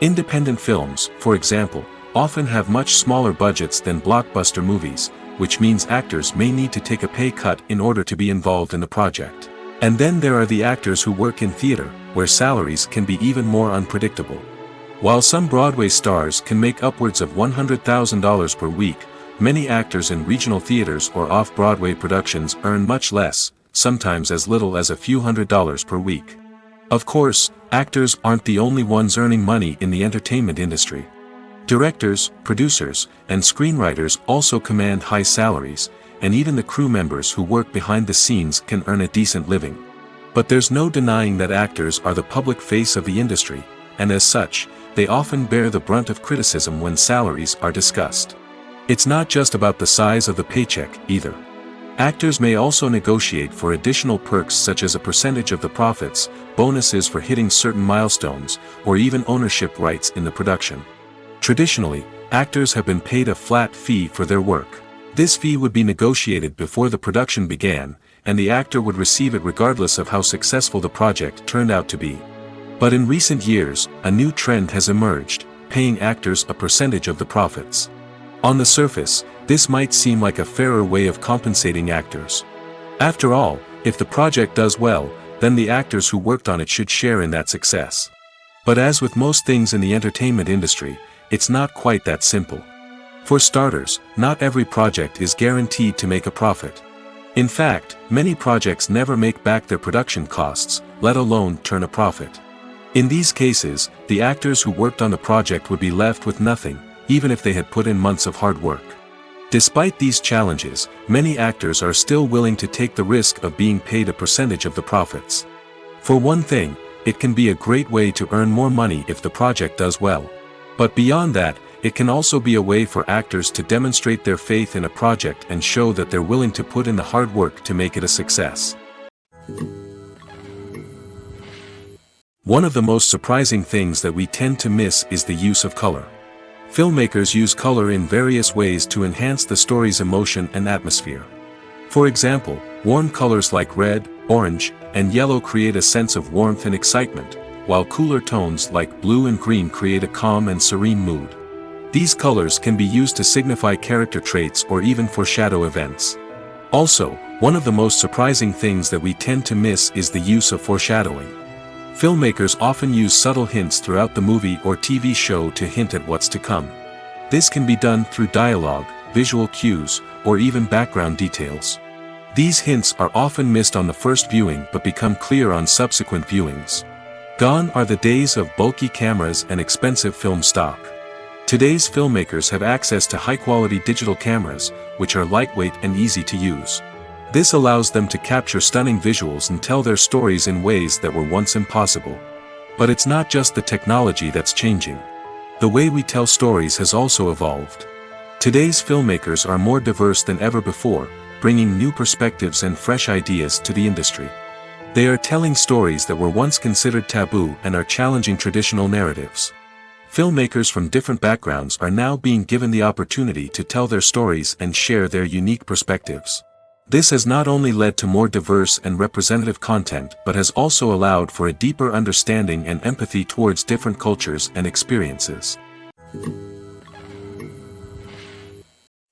Independent films, for example, often have much smaller budgets than blockbuster movies, which means actors may need to take a pay cut in order to be involved in the project. And then there are the actors who work in theater, where salaries can be even more unpredictable. While some Broadway stars can make upwards of $100,000 per week, many actors in regional theaters or off-Broadway productions earn much less, sometimes as little as a few $100s per week. Of course, actors aren't the only ones earning money in the entertainment industry. Directors, producers, and screenwriters also command high salaries, and even the crew members who work behind the scenes can earn a decent living. But there's no denying that actors are the public face of the industry, and as such, they often bear the brunt of criticism when salaries are discussed. It's not just about the size of the paycheck, either. Actors may also negotiate for additional perks such as a percentage of the profits, bonuses for hitting certain milestones, or even ownership rights in the production. Traditionally, actors have been paid a flat fee for their work. This fee would be negotiated before the production began, and the actor would receive it regardless of how successful the project turned out to be. But in recent years, a new trend has emerged, paying actors a percentage of the profits. On the surface, this might seem like a fairer way of compensating actors. After all, if the project does well, then the actors who worked on it should share in that success. But as with most things in the entertainment industry, it's not quite that simple. For starters, not every project is guaranteed to make a profit. In fact, many projects never make back their production costs, let alone turn a profit. In these cases, the actors who worked on the project would be left with nothing, even if they had put in months of hard work. Despite these challenges, many actors are still willing to take the risk of being paid a percentage of the profits. For one thing, it can be a great way to earn more money if the project does well. But beyond that, it can also be a way for actors to demonstrate their faith in a project and show that they're willing to put in the hard work to make it a success. One of the most surprising things that we tend to miss is the use of color. Filmmakers use color in various ways to enhance the story's emotion and atmosphere. For example, warm colors like red, orange, and yellow create a sense of warmth and excitement, while cooler tones like blue and green create a calm and serene mood. These colors can be used to signify character traits or even foreshadow events. Also, one of the most surprising things that we tend to miss is the use of foreshadowing. Filmmakers often use subtle hints throughout the movie or TV show to hint at what's to come. This can be done through dialogue, visual cues, or even background details. These hints are often missed on the first viewing but become clear on subsequent viewings. Gone are the days of bulky cameras and expensive film stock. Today's filmmakers have access to high-quality digital cameras, which are lightweight and easy to use. This allows them to capture stunning visuals and tell their stories in ways that were once impossible. But it's not just the technology that's changing. The way we tell stories has also evolved. Today's filmmakers are more diverse than ever before, bringing new perspectives and fresh ideas to the industry. They are telling stories that were once considered taboo and are challenging traditional narratives. Filmmakers from different backgrounds are now being given the opportunity to tell their stories and share their unique perspectives. This has not only led to more diverse and representative content but has also allowed for a deeper understanding and empathy towards different cultures and experiences.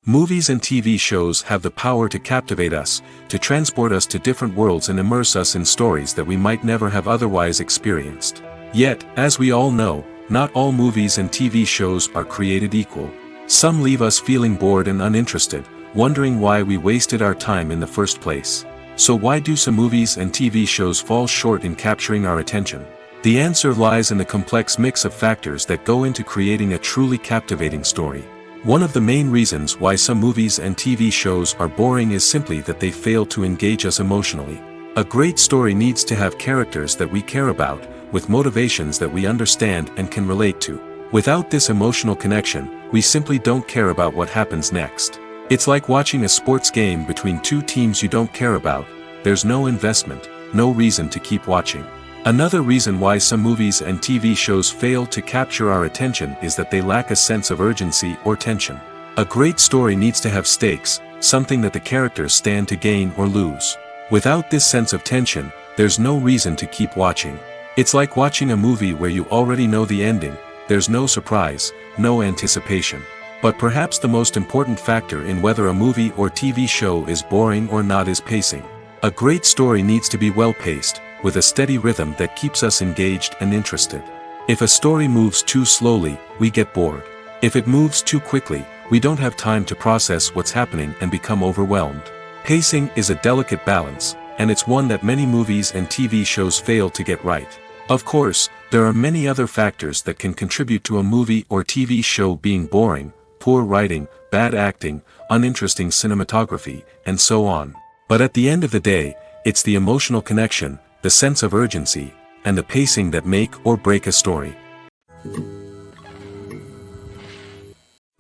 Movies and TV shows have the power to captivate us, to transport us to different worlds and immerse us in stories that we might never have otherwise experienced. Yet, as we all know, not all movies and TV shows are created equal. Some leave us feeling bored and uninterested, wondering why we wasted our time in the first place. So why do some movies and TV shows fall short in capturing our attention? The answer lies in the complex mix of factors that go into creating a truly captivating story. One of the main reasons why some movies and TV shows are boring is simply that they fail to engage us emotionally. A great story needs to have characters that we care about, with motivations that we understand and can relate to. Without this emotional connection, we simply don't care about what happens next. It's like watching a sports game between two teams you don't care about. There's no investment, no reason to keep watching. Another reason why some movies and TV shows fail to capture our attention is that they lack a sense of urgency or tension. A great story needs to have stakes, something that the characters stand to gain or lose. Without this sense of tension, there's no reason to keep watching. It's like watching a movie where you already know the ending. There's no surprise, no anticipation. But perhaps the most important factor in whether a movie or TV show is boring or not is pacing. A great story needs to be well-paced, with a steady rhythm that keeps us engaged and interested. If a story moves too slowly, we get bored. If it moves too quickly, we don't have time to process what's happening and become overwhelmed. Pacing is a delicate balance, and it's one that many movies and TV shows fail to get right. Of course, there are many other factors that can contribute to a movie or TV show being boring: poor writing, bad acting, uninteresting cinematography, and so on. But at the end of the day, it's the emotional connection, the sense of urgency, and the pacing that make or break a story.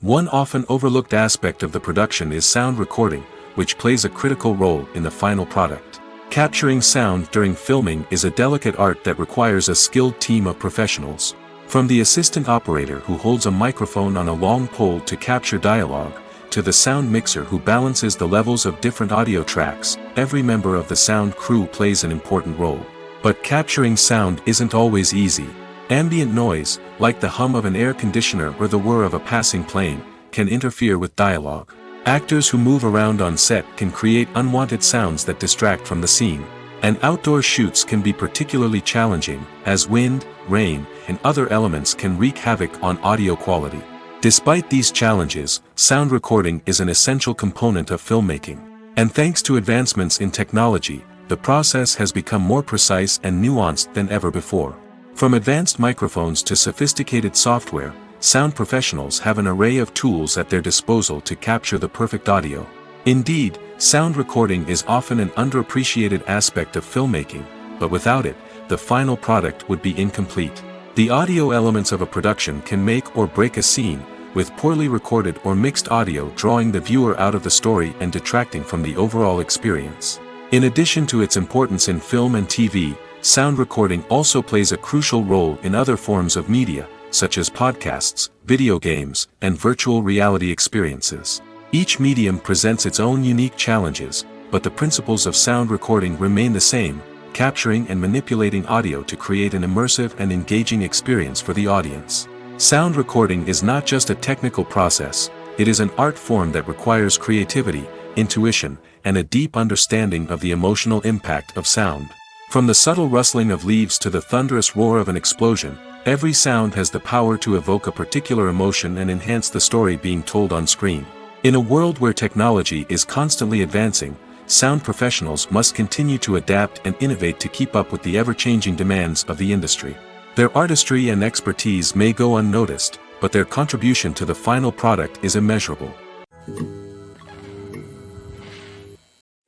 One often overlooked aspect of the production is sound recording, which plays a critical role in the final product. Capturing sound during filming is a delicate art that requires a skilled team of professionals. From the assistant operator who holds a microphone on a long pole to capture dialogue, to the sound mixer who balances the levels of different audio tracks, every member of the sound crew plays an important role. But capturing sound isn't always easy. Ambient noise, like the hum of an air conditioner or the whir of a passing plane, can interfere with dialogue. Actors who move around on set can create unwanted sounds that distract from the scene. And outdoor shoots can be particularly challenging, as wind, rain, and other elements can wreak havoc on audio quality. Despite these challenges, sound recording is an essential component of filmmaking. And thanks to advancements in technology, the process has become more precise and nuanced than ever before. From advanced microphones to sophisticated software, sound professionals have an array of tools at their disposal to capture the perfect audio. Indeed, sound recording is often an underappreciated aspect of filmmaking, but without it, the final product would be incomplete. The audio elements of a production can make or break a scene, with poorly recorded or mixed audio drawing the viewer out of the story and detracting from the overall experience. In addition to its importance in film and TV, sound recording also plays a crucial role in other forms of media, such as podcasts, video games, and virtual reality experiences. Each medium presents its own unique challenges, but the principles of sound recording remain the same: capturing and manipulating audio to create an immersive and engaging experience for the audience. Sound recording is not just a technical process, it is an art form that requires creativity, intuition, and a deep understanding of the emotional impact of sound. From the subtle rustling of leaves to the thunderous roar of an explosion, every sound has the power to evoke a particular emotion and enhance the story being told on screen. In a world where technology is constantly advancing, sound professionals must continue to adapt and innovate to keep up with the ever-changing demands of the industry. Their artistry and expertise may go unnoticed, but their contribution to the final product is immeasurable.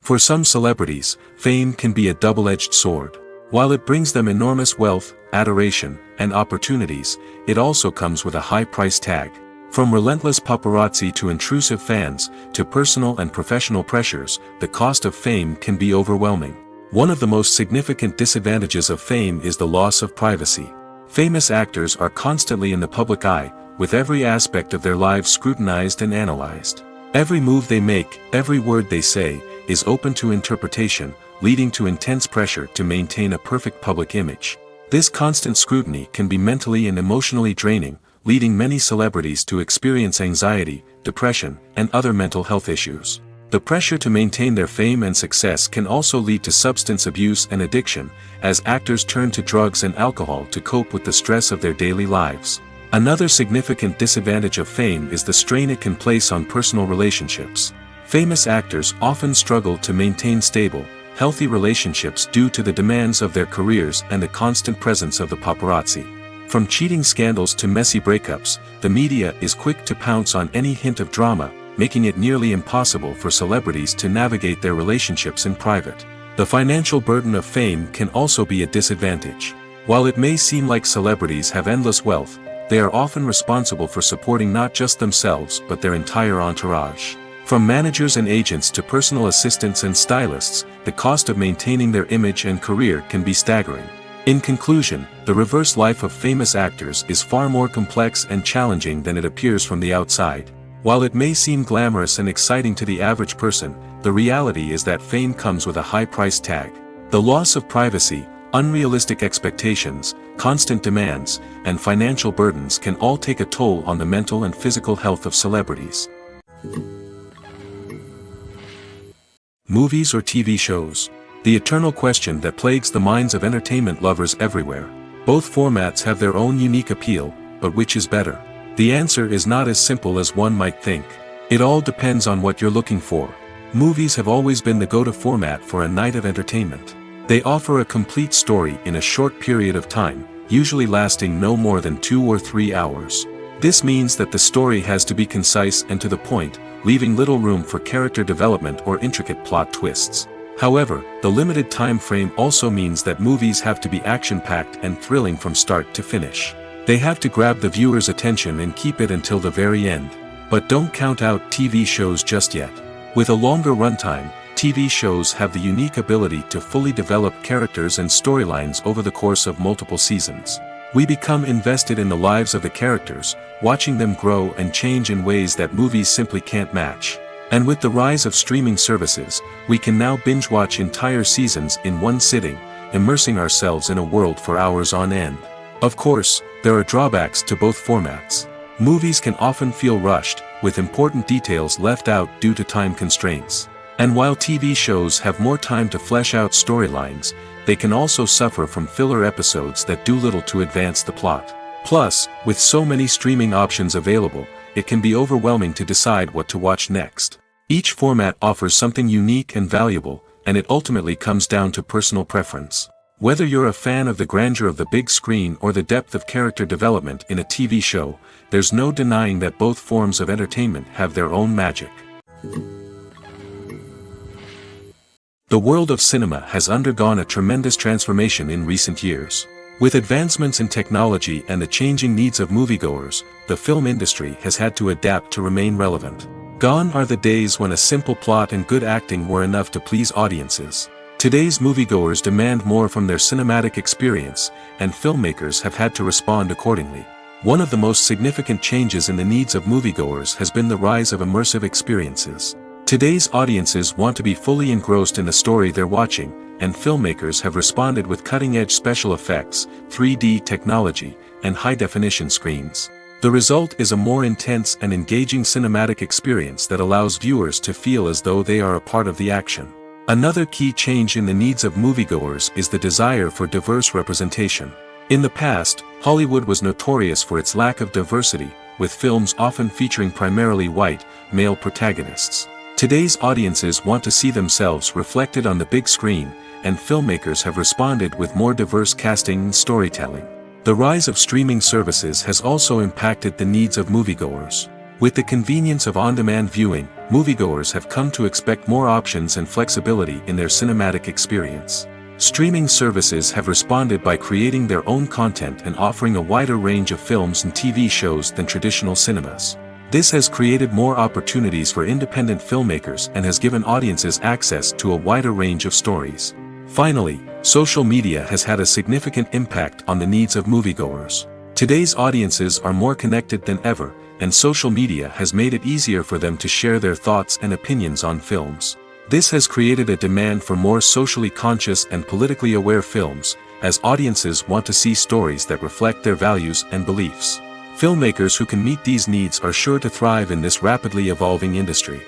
For some celebrities, fame can be a double-edged sword. While it brings them enormous wealth, adoration, and opportunities, it also comes with a high price tag. From relentless paparazzi to intrusive fans, to personal and professional pressures, the cost of fame can be overwhelming. One of the most significant disadvantages of fame is the loss of privacy. Famous actors are constantly in the public eye, with every aspect of their lives scrutinized and analyzed. Every move they make, every word they say, is open to interpretation, leading to intense pressure to maintain a perfect public image. This constant scrutiny can be mentally and emotionally draining, leading many celebrities to experience anxiety, depression, and other mental health issues. The pressure to maintain their fame and success can also lead to substance abuse and addiction, as actors turn to drugs and alcohol to cope with the stress of their daily lives. Another significant disadvantage of fame is the strain it can place on personal relationships. Famous actors often struggle to maintain stable, healthy relationships due to the demands of their careers and the constant presence of the paparazzi. From cheating scandals to messy breakups, the media is quick to pounce on any hint of drama, making it nearly impossible for celebrities to navigate their relationships in private. The financial burden of fame can also be a disadvantage. While it may seem like celebrities have endless wealth, they are often responsible for supporting not just themselves but their entire entourage. From managers and agents to personal assistants and stylists, the cost of maintaining their image and career can be staggering. In conclusion, the reverse life of famous actors is far more complex and challenging than it appears from the outside. While it may seem glamorous and exciting to the average person, the reality is that fame comes with a high price tag. The loss of privacy, unrealistic expectations, constant demands, and financial burdens can all take a toll on the mental and physical health of celebrities. Movies or TV shows? The eternal question that plagues the minds of entertainment lovers everywhere. Both formats have their own unique appeal, but which is better? The answer is not as simple as one might think. It all depends on what you're looking for. Movies have always been the go-to format for a night of entertainment. They offer a complete story in a short period of time, usually lasting no more than 2 or 3 hours. This means that the story has to be concise and to the point, leaving little room for character development or intricate plot twists. However, the limited time frame also means that movies have to be action-packed and thrilling from start to finish. They have to grab the viewer's attention and keep it until the very end. But don't count out TV shows just yet. With a longer runtime, TV shows have the unique ability to fully develop characters and storylines over the course of multiple seasons. We become invested in the lives of the characters, watching them grow and change in ways that movies simply can't match. And with the rise of streaming services, we can now binge-watch entire seasons in one sitting, immersing ourselves in a world for hours on end. Of course, there are drawbacks to both formats. Movies can often feel rushed, with important details left out due to time constraints. And while TV shows have more time to flesh out storylines, they can also suffer from filler episodes that do little to advance the plot. Plus, with so many streaming options available, it can be overwhelming to decide what to watch next. Each format offers something unique and valuable, and it ultimately comes down to personal preference. Whether you're a fan of the grandeur of the big screen or the depth of character development in a TV show, there's no denying that both forms of entertainment have their own magic. The world of cinema has undergone a tremendous transformation in recent years. With advancements in technology and the changing needs of moviegoers, the film industry has had to adapt to remain relevant. Gone are the days when a simple plot and good acting were enough to please audiences. Today's moviegoers demand more from their cinematic experience, and filmmakers have had to respond accordingly. One of the most significant changes in the needs of moviegoers has been the rise of immersive experiences. Today's audiences want to be fully engrossed in the story they're watching, and filmmakers have responded with cutting-edge special effects, 3D technology, and high-definition screens. The result is a more intense and engaging cinematic experience that allows viewers to feel as though they are a part of the action. Another key change in the needs of moviegoers is the desire for diverse representation. In the past, Hollywood was notorious for its lack of diversity, with films often featuring primarily white, male protagonists. Today's audiences want to see themselves reflected on the big screen, and filmmakers have responded with more diverse casting and storytelling. The rise of streaming services has also impacted the needs of moviegoers. With the convenience of on-demand viewing, moviegoers have come to expect more options and flexibility in their cinematic experience. Streaming services have responded by creating their own content and offering a wider range of films and TV shows than traditional cinemas. This has created more opportunities for independent filmmakers and has given audiences access to a wider range of stories. Finally, social media has had a significant impact on the needs of moviegoers. Today's audiences are more connected than ever, and social media has made it easier for them to share their thoughts and opinions on films. This has created a demand for more socially conscious and politically aware films, as audiences want to see stories that reflect their values and beliefs. Filmmakers who can meet these needs are sure to thrive in this rapidly evolving industry.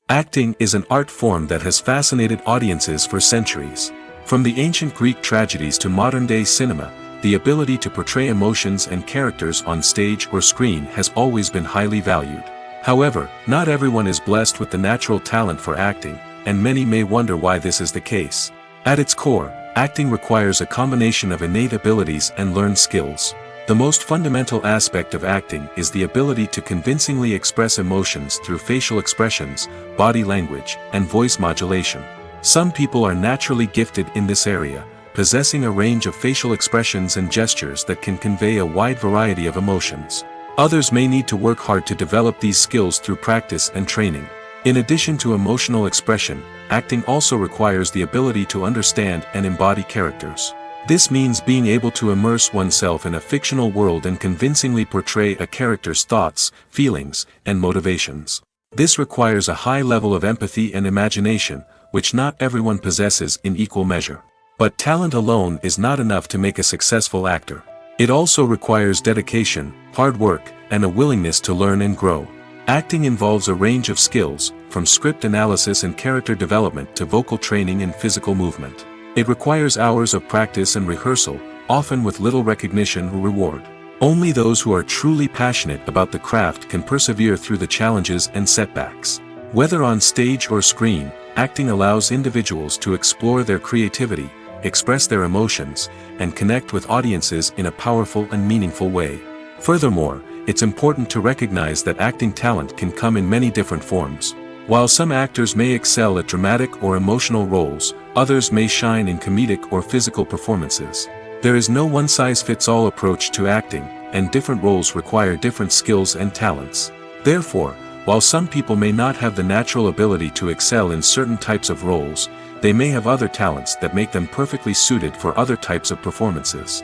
Acting is an art form that has fascinated audiences for centuries. From the ancient Greek tragedies to modern-day cinema, the ability to portray emotions and characters on stage or screen has always been highly valued. However, not everyone is blessed with the natural talent for acting, and many may wonder why this is the case. At its core, Acting requires a combination of innate abilities and learned skills. The most fundamental aspect of acting is the ability to convincingly express emotions through facial expressions, body language, and voice modulation. Some people are naturally gifted in this area, possessing a range of facial expressions and gestures that can convey a wide variety of emotions. Others may need to work hard to develop these skills through practice and training. In addition to emotional expression, acting also requires the ability to understand and embody characters. This means being able to immerse oneself in a fictional world and convincingly portray a character's thoughts, feelings, and motivations. This requires a high level of empathy and imagination, which not everyone possesses in equal measure. But talent alone is not enough to make a successful actor. It also requires dedication, hard work, and a willingness to learn and grow. Acting involves a range of skills, from script analysis and character development to vocal training and physical movement. It requires hours of practice and rehearsal, often with little recognition or reward. Only those who are truly passionate about the craft can persevere through the challenges and setbacks. Whether on stage or screen, acting allows individuals to explore their creativity, express their emotions, and connect with audiences in a powerful and meaningful way. Furthermore, it's important to recognize that acting talent can come in many different forms. While some actors may excel at dramatic or emotional roles, others may shine in comedic or physical performances. There is no one-size-fits-all approach to acting, and different roles require different skills and talents. Therefore, while some people may not have the natural ability to excel in certain types of roles, they may have other talents that make them perfectly suited for other types of performances.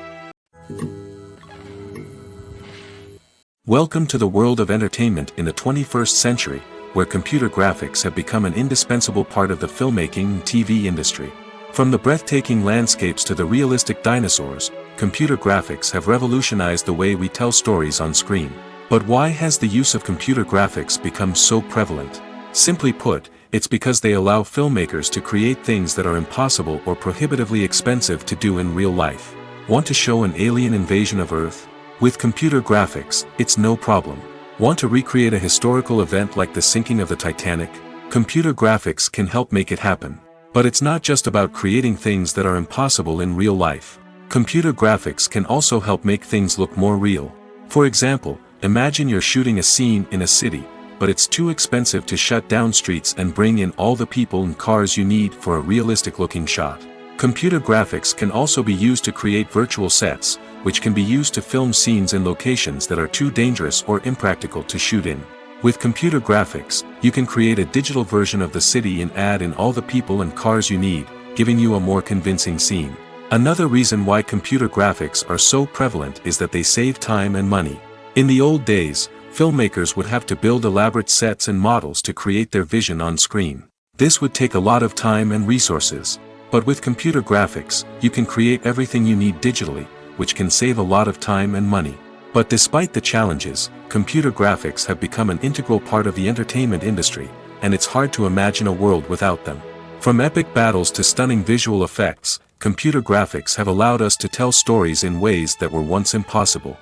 Welcome to the world of entertainment in the 21st century, where computer graphics have become an indispensable part of the filmmaking and TV industry. From the breathtaking landscapes to the realistic dinosaurs, computer graphics have revolutionized the way we tell stories on screen. But why has the use of computer graphics become so prevalent? Simply put, it's because they allow filmmakers to create things that are impossible or prohibitively expensive to do in real life. Want to show an alien invasion of Earth? With computer graphics, it's no problem. Want to recreate a historical event like the sinking of the Titanic? Computer graphics can help make it happen. But it's not just about creating things that are impossible in real life. Computer graphics can also help make things look more real. For example, imagine you're shooting a scene in a city, but it's too expensive to shut down streets and bring in all the people and cars you need for a realistic-looking shot. Computer graphics can also be used to create virtual sets, which can be used to film scenes in locations that are too dangerous or impractical to shoot in. With computer graphics, you can create a digital version of the city and add in all the people and cars you need, giving you a more convincing scene. Another reason why computer graphics are so prevalent is that they save time and money. In the old days, filmmakers would have to build elaborate sets and models to create their vision on screen. This would take a lot of time and resources. But with computer graphics, you can create everything you need digitally, which can save a lot of time and money. But despite the challenges, computer graphics have become an integral part of the entertainment industry, and it's hard to imagine a world without them. From epic battles to stunning visual effects, computer graphics have allowed us to tell stories in ways that were once impossible.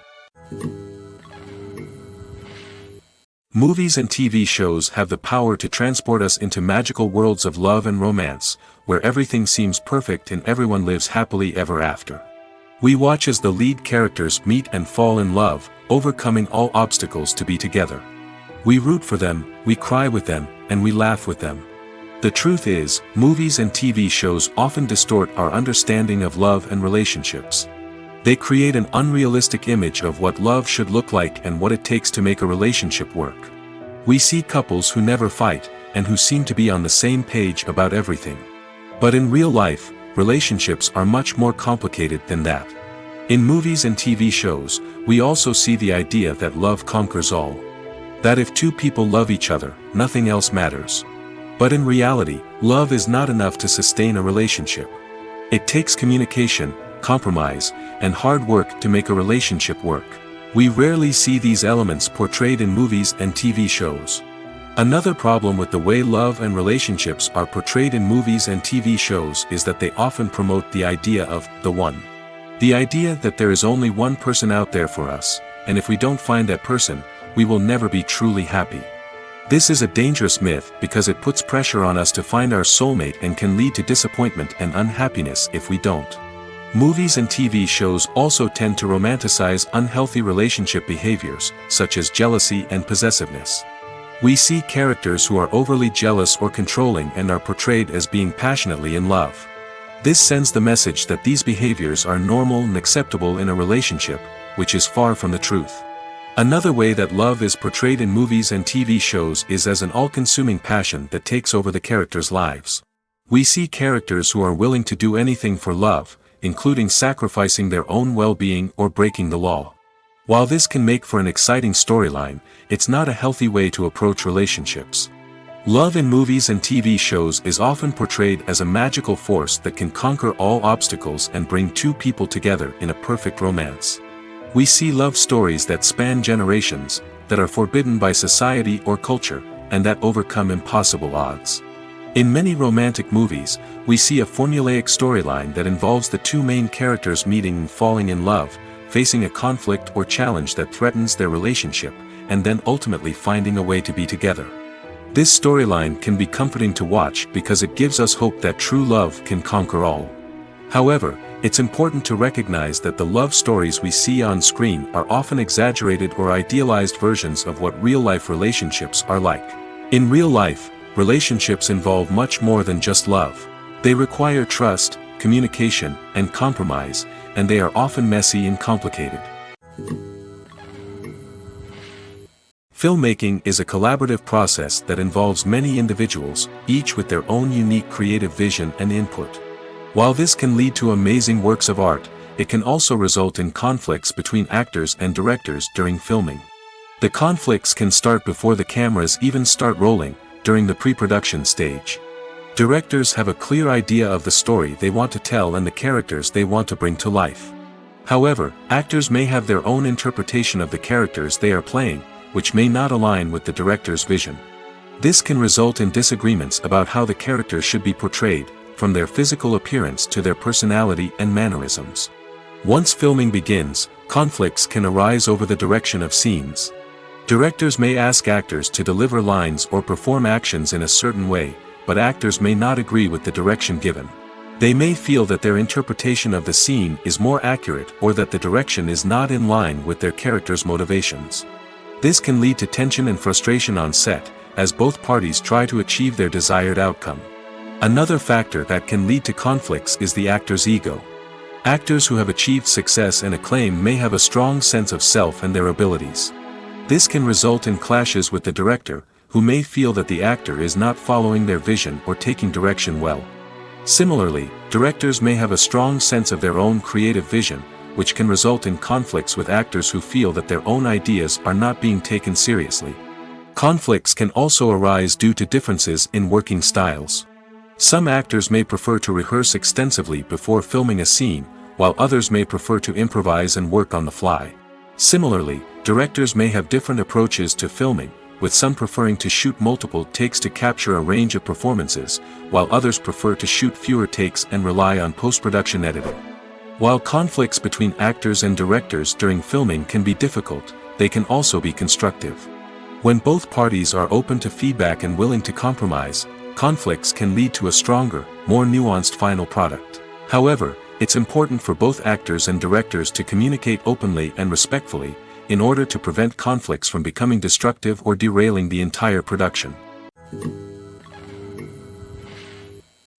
Movies and TV shows have the power to transport us into magical worlds of love and romance, where everything seems perfect and everyone lives happily ever after. We watch as the lead characters meet and fall in love, overcoming all obstacles to be together. We root for them, we cry with them, and we laugh with them. The truth is, movies and TV shows often distort our understanding of love and relationships. They create an unrealistic image of what love should look like and what it takes to make a relationship work. We see couples who never fight, and who seem to be on the same page about everything. But in real life, relationships are much more complicated than that. In movies and TV shows, we also see the idea that love conquers all. That if two people love each other, nothing else matters. But in reality, love is not enough to sustain a relationship. It takes communication, compromise, and hard work to make a relationship work. We rarely see these elements portrayed in movies and TV shows. Another problem with the way love and relationships are portrayed in movies and TV shows is that they often promote the idea of the one. The idea that there is only one person out there for us, and if we don't find that person, we will never be truly happy. This is a dangerous myth because it puts pressure on us to find our soulmate and can lead to disappointment and unhappiness if we don't. Movies and TV shows also tend to romanticize unhealthy relationship behaviors, such as jealousy and possessiveness. We see characters who are overly jealous or controlling and are portrayed as being passionately in love. This sends the message that these behaviors are normal and acceptable in a relationship, which is far from the truth. Another way that love is portrayed in movies and TV shows is as an all-consuming passion that takes over the characters' lives. We see characters who are willing to do anything for love, including sacrificing their own well-being or breaking the law. While this can make for an exciting storyline, it's not a healthy way to approach relationships. Love in movies and TV shows is often portrayed as a magical force that can conquer all obstacles and bring two people together in a perfect romance. We see love stories that span generations, that are forbidden by society or culture, and that overcome impossible odds. In many romantic movies, we see a formulaic storyline that involves the two main characters meeting and falling in love, facing a conflict or challenge that threatens their relationship, and then ultimately finding a way to be together. This storyline can be comforting to watch because it gives us hope that true love can conquer all. However, it's important to recognize that the love stories we see on screen are often exaggerated or idealized versions of what real-life relationships are like. In real life, relationships involve much more than just love. They require trust, communication, and compromise, and they are often messy and complicated. Filmmaking is a collaborative process that involves many individuals, each with their own unique creative vision and input. While this can lead to amazing works of art, it can also result in conflicts between actors and directors during filming. The conflicts can start before the cameras even start rolling, during the pre-production stage. Directors have a clear idea of the story they want to tell and the characters they want to bring to life. However, actors may have their own interpretation of the characters they are playing, which may not align with the director's vision. This can result in disagreements about how the characters should be portrayed, from their physical appearance to their personality and mannerisms. Once filming begins, conflicts can arise over the direction of scenes. Directors may ask actors to deliver lines or perform actions in a certain way, but actors may not agree with the direction given. They may feel that their interpretation of the scene is more accurate or that the direction is not in line with their character's motivations. This can lead to tension and frustration on set, as both parties try to achieve their desired outcome. Another factor that can lead to conflicts is the actor's ego. Actors who have achieved success and acclaim may have a strong sense of self and their abilities. This can result in clashes with the director, who may feel that the actor is not following their vision or taking direction well. Similarly, directors may have a strong sense of their own creative vision, which can result in conflicts with actors who feel that their own ideas are not being taken seriously. Conflicts can also arise due to differences in working styles. Some actors may prefer to rehearse extensively before filming a scene, while others may prefer to improvise and work on the fly. Similarly, directors may have different approaches to filming, with some preferring to shoot multiple takes to capture a range of performances, while others prefer to shoot fewer takes and rely on post-production editing. While conflicts between actors and directors during filming can be difficult, they can also be constructive. When both parties are open to feedback and willing to compromise, conflicts can lead to a stronger, more nuanced final product. However, it's important for both actors and directors to communicate openly and respectfully, in order to prevent conflicts from becoming destructive or derailing the entire production.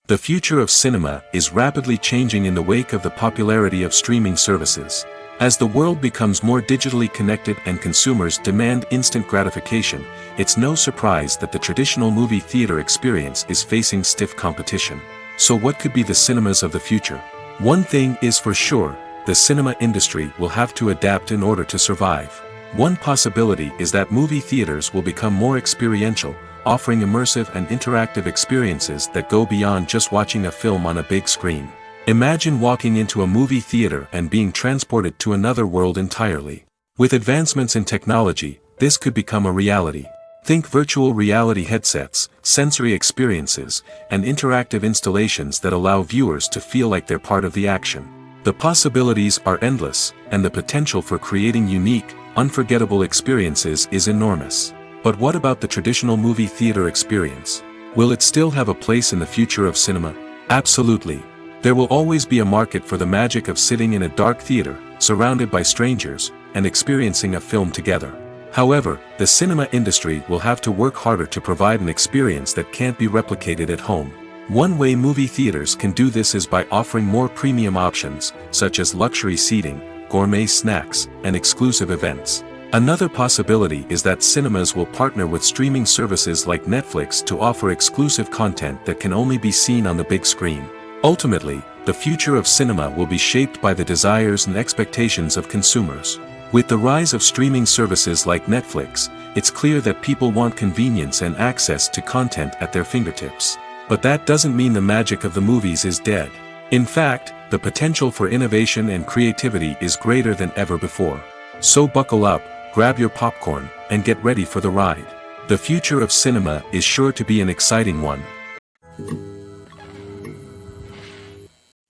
The future of cinema is rapidly changing in the wake of the popularity of streaming services. As the world becomes more digitally connected and consumers demand instant gratification, it's no surprise that the traditional movie theater experience is facing stiff competition. So what could be the cinemas of the future? One thing is for sure, the cinema industry will have to adapt in order to survive. One possibility is that movie theaters will become more experiential, offering immersive and interactive experiences that go beyond just watching a film on a big screen. Imagine walking into a movie theater and being transported to another world entirely. With advancements in technology, this could become a reality. Think virtual reality headsets, sensory experiences, and interactive installations that allow viewers to feel like they're part of the action. The possibilities are endless, and the potential for creating unique, unforgettable experiences is enormous. But what about the traditional movie theater experience? Will it still have a place in the future of cinema? Absolutely. There will always be a market for the magic of sitting in a dark theater, surrounded by strangers, and experiencing a film together. However, the cinema industry will have to work harder to provide an experience that can't be replicated at home. One way movie theaters can do this is by offering more premium options, such as luxury seating, gourmet snacks, and exclusive events. Another possibility is that cinemas will partner with streaming services like Netflix to offer exclusive content that can only be seen on the big screen. Ultimately, the future of cinema will be shaped by the desires and expectations of consumers. With the rise of streaming services like Netflix, it's clear that people want convenience and access to content at their fingertips. But that doesn't mean the magic of the movies is dead. In fact, the potential for innovation and creativity is greater than ever before. So buckle up, grab your popcorn, and get ready for the ride. The future of cinema is sure to be an exciting one.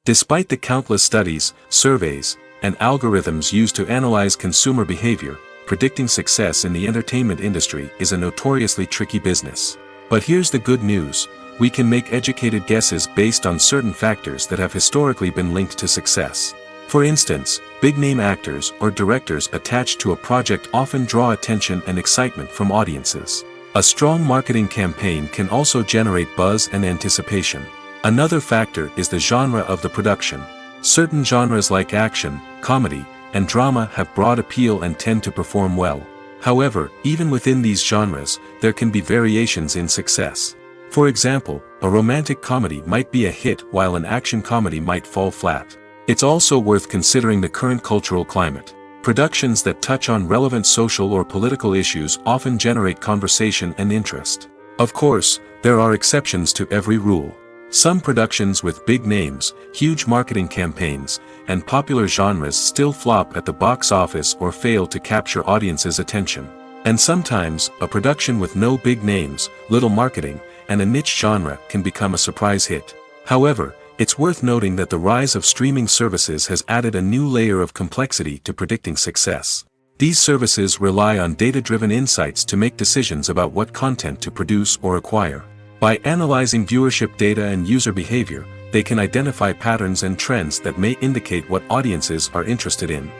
Despite the countless studies, surveys, and algorithms used to analyze consumer behavior, predicting success in the entertainment industry is a notoriously tricky business. But here's the good news: we can make educated guesses based on certain factors that have historically been linked to success. For instance, big-name actors or directors attached to a project often draw attention and excitement from audiences. A strong marketing campaign can also generate buzz and anticipation. Another factor is the genre of the production. Certain genres like action, comedy, and drama have broad appeal and tend to perform well. However, even within these genres, there can be variations in success. For example, a romantic comedy might be a hit while an action comedy might fall flat. It's also worth considering the current cultural climate. Productions that touch on relevant social or political issues often generate conversation and interest. Of course, there are exceptions to every rule. Some productions with big names, huge marketing campaigns, and popular genres still flop at the box office or fail to capture audiences' attention. And sometimes, a production with no big names, little marketing, and a niche genre can become a surprise hit. However, it's worth noting that the rise of streaming services has added a new layer of complexity to predicting success. These services rely on data-driven insights to make decisions about what content to produce or acquire. By analyzing viewership data and user behavior, they can identify patterns and trends that may indicate what audiences are interested in.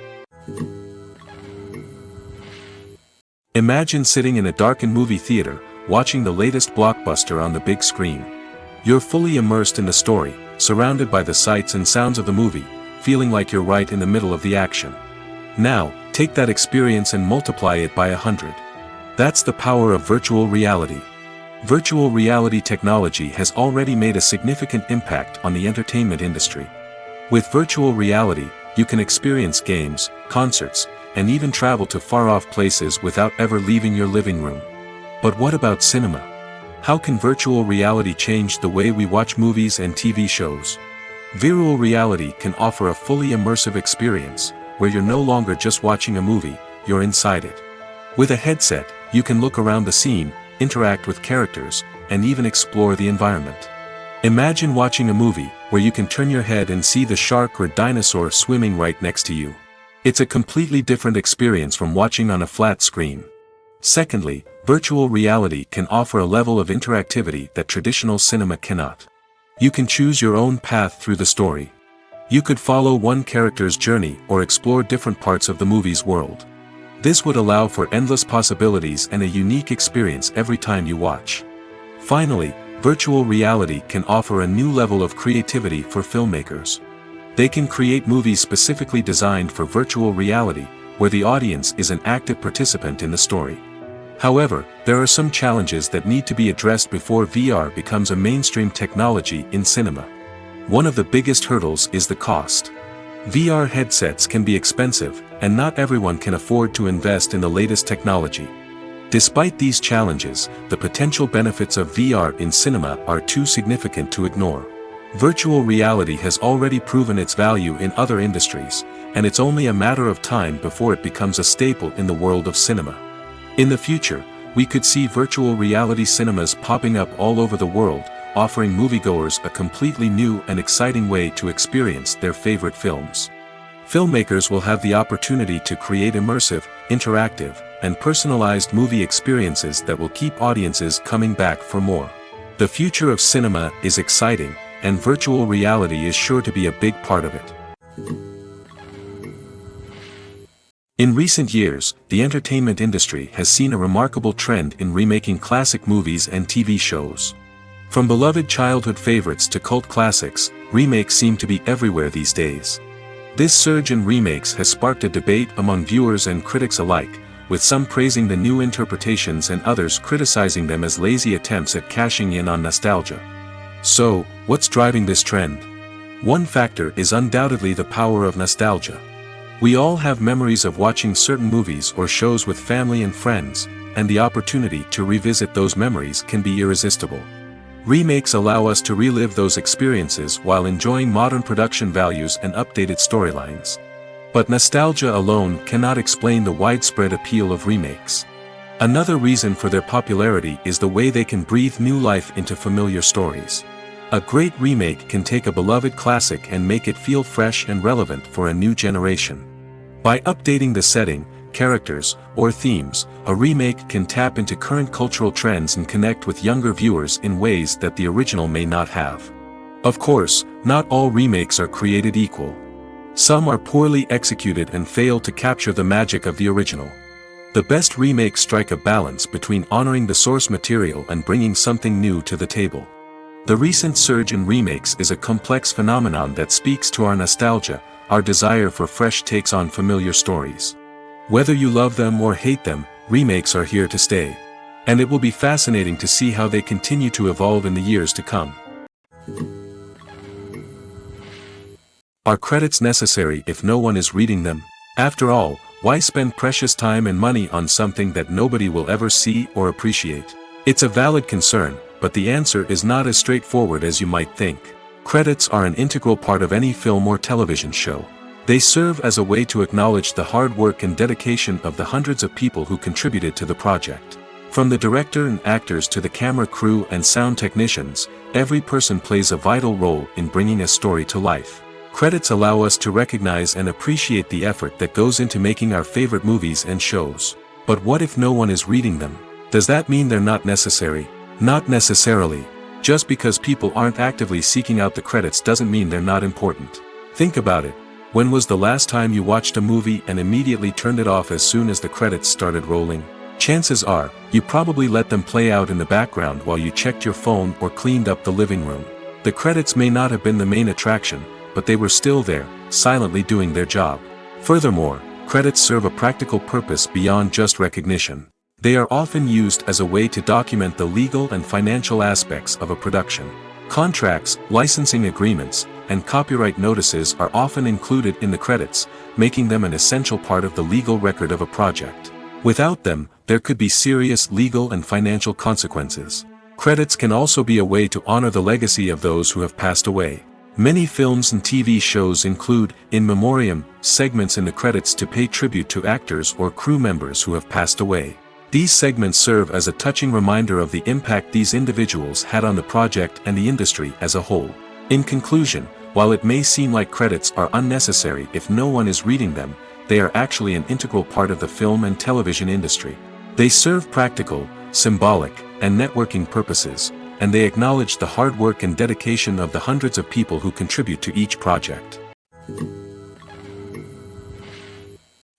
Imagine sitting in a darkened movie theater, watching the latest blockbuster on the big screen. You're fully immersed in the story, surrounded by the sights and sounds of the movie, feeling like you're right in the middle of the action. Now, take that experience and multiply it by 100. That's the power of virtual reality. Virtual reality technology has already made a significant impact on the entertainment industry. With virtual reality, you can experience games, concerts, and even travel to far-off places without ever leaving your living room. But what about cinema? How can virtual reality change the way we watch movies and TV shows? Virtual reality can offer a fully immersive experience, where you're no longer just watching a movie, you're inside it. With a headset, you can look around the scene, interact with characters, and even explore the environment. Imagine watching a movie where you can turn your head and see the shark or dinosaur swimming right next to you. It's a completely different experience from watching on a flat screen. Secondly, virtual reality can offer a level of interactivity that traditional cinema cannot. You can choose your own path through the story. You could follow one character's journey or explore different parts of the movie's world. This would allow for endless possibilities and a unique experience every time you watch. Finally, virtual reality can offer a new level of creativity for filmmakers. They can create movies specifically designed for virtual reality, where the audience is an active participant in the story. However, there are some challenges that need to be addressed before VR becomes a mainstream technology in cinema. One of the biggest hurdles is the cost. VR headsets can be expensive, and not everyone can afford to invest in the latest technology. Despite these challenges, the potential benefits of VR in cinema are too significant to ignore. Virtual reality has already proven its value in other industries, and it's only a matter of time before it becomes a staple in the world of cinema. In the future, we could see virtual reality cinemas popping up all over the world, offering moviegoers a completely new and exciting way to experience their favorite films. Filmmakers will have the opportunity to create immersive, interactive, and personalized movie experiences that will keep audiences coming back for more. The future of cinema is exciting, and virtual reality is sure to be a big part of it. In recent years, the entertainment industry has seen a remarkable trend in remaking classic movies and TV shows. From beloved childhood favorites to cult classics, remakes seem to be everywhere these days. This surge in remakes has sparked a debate among viewers and critics alike, with some praising the new interpretations and others criticizing them as lazy attempts at cashing in on nostalgia. So, what's driving this trend? One factor is undoubtedly the power of nostalgia. We all have memories of watching certain movies or shows with family and friends, and the opportunity to revisit those memories can be irresistible. Remakes allow us to relive those experiences while enjoying modern production values and updated storylines. But nostalgia alone cannot explain the widespread appeal of remakes. Another reason for their popularity is the way they can breathe new life into familiar stories. A great remake can take a beloved classic and make it feel fresh and relevant for a new generation. By updating the setting, characters, or themes, a remake can tap into current cultural trends and connect with younger viewers in ways that the original may not have. Of course, not all remakes are created equal. Some are poorly executed and fail to capture the magic of the original. The best remakes strike a balance between honoring the source material and bringing something new to the table. The recent surge in remakes is a complex phenomenon that speaks to our nostalgia, our desire for fresh takes on familiar stories. Whether you love them or hate them, remakes are here to stay. And it will be fascinating to see how they continue to evolve in the years to come. Are credits necessary if no one is reading them? After all, why spend precious time and money on something that nobody will ever see or appreciate? It's a valid concern, but the answer is not as straightforward as you might think. Credits are an integral part of any film or television show. They serve as a way to acknowledge the hard work and dedication of the hundreds of people who contributed to the project. From the director and actors to the camera crew and sound technicians, every person plays a vital role in bringing a story to life. Credits allow us to recognize and appreciate the effort that goes into making our favorite movies and shows. But what if no one is reading them? Does that mean they're not necessary? Not necessarily. Just because people aren't actively seeking out the credits doesn't mean they're not important. Think about it. When was the last time you watched a movie and immediately turned it off as soon as the credits started rolling? Chances are, you probably let them play out in the background while you checked your phone or cleaned up the living room. The credits may not have been the main attraction, but they were still there, silently doing their job. Furthermore, credits serve a practical purpose beyond just recognition. They are often used as a way to document the legal and financial aspects of a production. Contracts, licensing agreements, and copyright notices are often included in the credits, making them an essential part of the legal record of a project. Without them, there could be serious legal and financial consequences. Credits can also be a way to honor the legacy of those who have passed away. Many films and TV shows include, in memoriam, segments in the credits to pay tribute to actors or crew members who have passed away. These segments serve as a touching reminder of the impact these individuals had on the project and the industry as a whole. In conclusion, while it may seem like credits are unnecessary if no one is reading them, they are actually an integral part of the film and television industry. They serve practical, symbolic, and networking purposes, and they acknowledge the hard work and dedication of the hundreds of people who contribute to each project.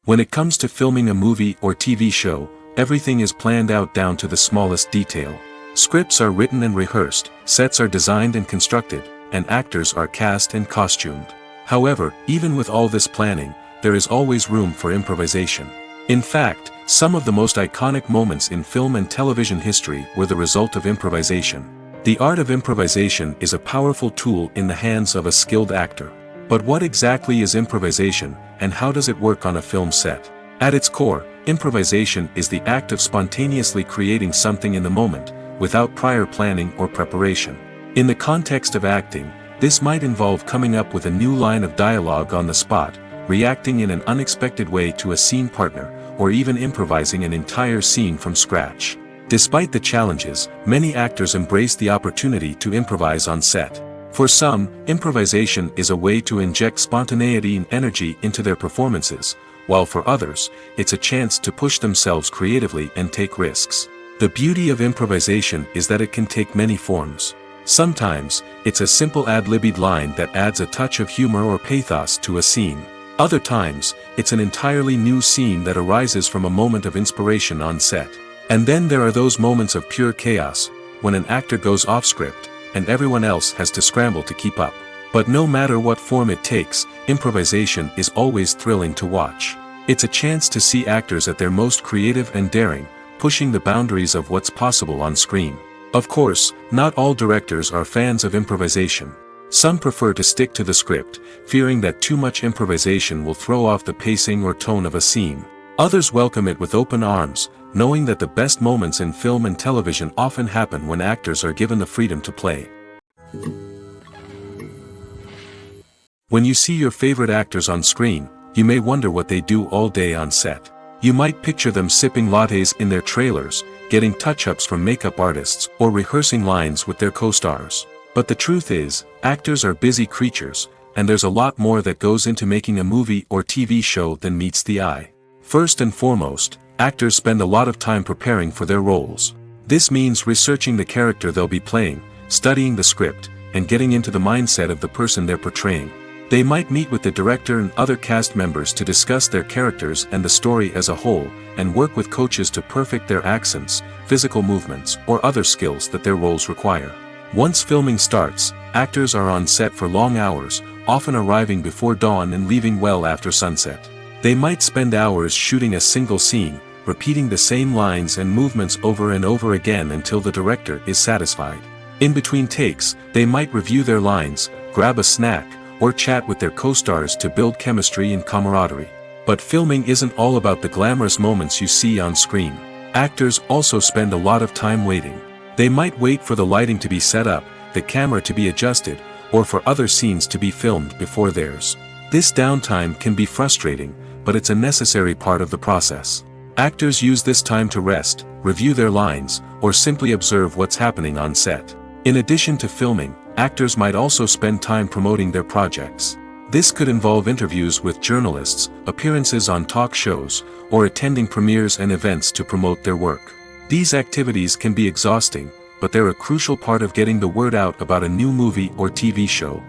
When it comes to filming a movie or TV show, everything is planned out down to the smallest detail. Scripts are written and rehearsed, sets are designed and constructed, and actors are cast and costumed. However, even with all this planning, there is always room for improvisation. In fact, some of the most iconic moments in film and television history were the result of improvisation. The art of improvisation is a powerful tool in the hands of a skilled actor. But what exactly is improvisation, and how does it work on a film set? At its core, improvisation is the act of spontaneously creating something in the moment, without prior planning or preparation. In the context of acting, this might involve coming up with a new line of dialogue on the spot, reacting in an unexpected way to a scene partner, or even improvising an entire scene from scratch. Despite the challenges, many actors embrace the opportunity to improvise on set. For some, improvisation is a way to inject spontaneity and energy into their performances, while for others, it's a chance to push themselves creatively and take risks. The beauty of improvisation is that it can take many forms. Sometimes, it's a simple ad-libbed line that adds a touch of humor or pathos to a scene. Other times, it's an entirely new scene that arises from a moment of inspiration on set. And then there are those moments of pure chaos, when an actor goes off script, and everyone else has to scramble to keep up. But no matter what form it takes, improvisation is always thrilling to watch. It's a chance to see actors at their most creative and daring, pushing the boundaries of what's possible on screen. Of course, not all directors are fans of improvisation. Some prefer to stick to the script, fearing that too much improvisation will throw off the pacing or tone of a scene. Others welcome it with open arms, knowing that the best moments in film and television often happen when actors are given the freedom to play. When you see your favorite actors on screen, you may wonder what they do all day on set. You might picture them sipping lattes in their trailers, getting touch-ups from makeup artists, or rehearsing lines with their co-stars. But the truth is, actors are busy creatures, and there's a lot more that goes into making a movie or TV show than meets the eye. First and foremost, actors spend a lot of time preparing for their roles. This means researching the character they'll be playing, studying the script, and getting into the mindset of the person they're portraying. They might meet with the director and other cast members to discuss their characters and the story as a whole, and work with coaches to perfect their accents, physical movements, or other skills that their roles require. Once filming starts, actors are on set for long hours, often arriving before dawn and leaving well after sunset. They might spend hours shooting a single scene, repeating the same lines and movements over and over again until the director is satisfied. In between takes, they might review their lines, grab a snack, or chat with their co-stars to build chemistry and camaraderie. But filming isn't all about the glamorous moments you see on screen. Actors also spend a lot of time waiting. They might wait for the lighting to be set up, the camera to be adjusted, or for other scenes to be filmed before theirs. This downtime can be frustrating, but it's a necessary part of the process. Actors use this time to rest, review their lines, or simply observe what's happening on set. In addition to filming, actors might also spend time promoting their projects. This could involve interviews with journalists, appearances on talk shows, or attending premieres and events to promote their work. These activities can be exhausting, but they're a crucial part of getting the word out about a new movie or TV show.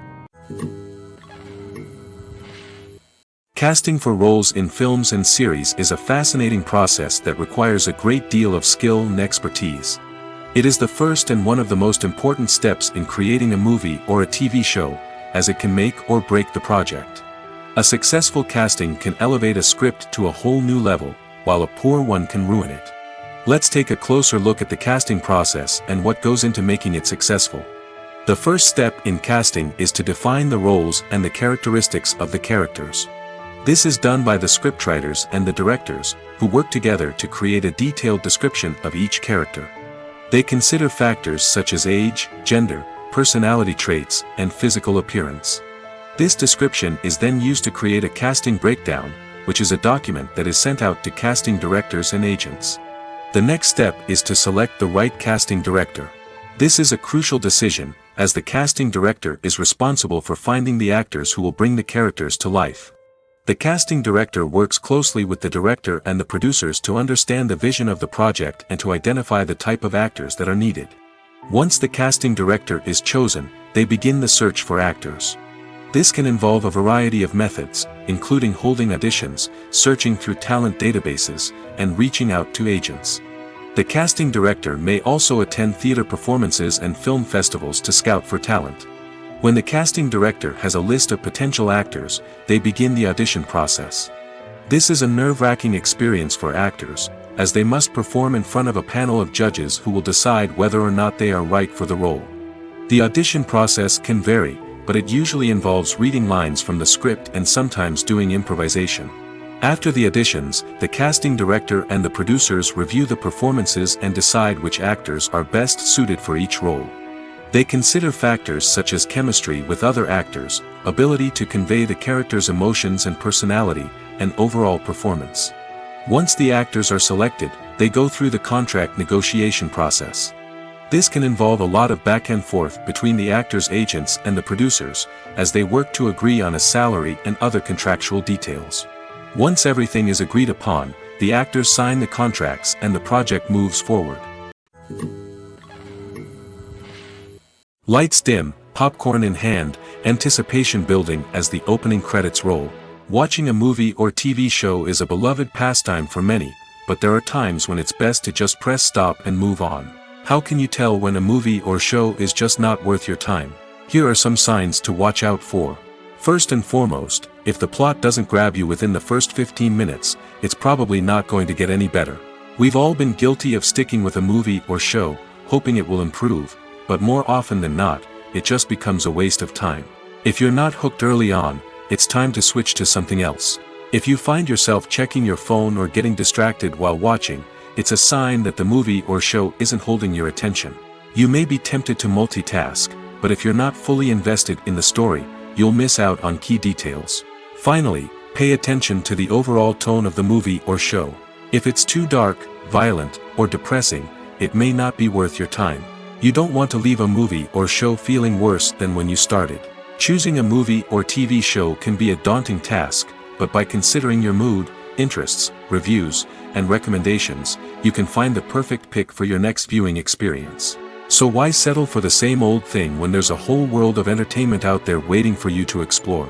Casting for roles in films and series is a fascinating process that requires a great deal of skill and expertise. It is the first and one of the most important steps in creating a movie or a TV show, as it can make or break the project. A successful casting can elevate a script to a whole new level, while a poor one can ruin it. Let's take a closer look at the casting process and what goes into making it successful. The first step in casting is to define the roles and the characteristics of the characters. This is done by the scriptwriters and the directors, who work together to create a detailed description of each character. They consider factors such as age, gender, personality traits, and physical appearance. This description is then used to create a casting breakdown, which is a document that is sent out to casting directors and agents. The next step is to select the right casting director. This is a crucial decision, as the casting director is responsible for finding the actors who will bring the characters to life. The casting director works closely with the director and the producers to understand the vision of the project and to identify the type of actors that are needed. Once the casting director is chosen, they begin the search for actors. This can involve a variety of methods, including holding auditions, searching through talent databases, and reaching out to agents. The casting director may also attend theater performances and film festivals to scout for talent. When the casting director has a list of potential actors, they begin the audition process. This is a nerve-wracking experience for actors, as they must perform in front of a panel of judges who will decide whether or not they are right for the role. The audition process can vary, but it usually involves reading lines from the script and sometimes doing improvisation. After the auditions, the casting director and the producers review the performances and decide which actors are best suited for each role. They consider factors such as chemistry with other actors, ability to convey the character's emotions and personality, and overall performance. Once the actors are selected, they go through the contract negotiation process. This can involve a lot of back and forth between the actors' agents and the producers, as they work to agree on a salary and other contractual details. Once everything is agreed upon, the actors sign the contracts and the project moves forward. Lights dim, popcorn in hand, anticipation building as the opening credits roll. Watching a movie or TV show is a beloved pastime for many, but there are times when it's best to just press stop and move on. How can you tell when a movie or show is just not worth your time? Here are some signs to watch out for. First and foremost, if the plot doesn't grab you within the first 15 minutes, it's probably not going to get any better. We've all been guilty of sticking with a movie or show, hoping it will improve, but more often than not, it just becomes a waste of time. If you're not hooked early on, it's time to switch to something else. If you find yourself checking your phone or getting distracted while watching, it's a sign that the movie or show isn't holding your attention. You may be tempted to multitask, but if you're not fully invested in the story, you'll miss out on key details. Finally, pay attention to the overall tone of the movie or show. If it's too dark, violent, or depressing, it may not be worth your time. You don't want to leave a movie or show feeling worse than when you started. Choosing a movie or TV show can be a daunting task, but by considering your mood, interests, reviews, and recommendations, you can find the perfect pick for your next viewing experience. So why settle for the same old thing when there's a whole world of entertainment out there waiting for you to explore?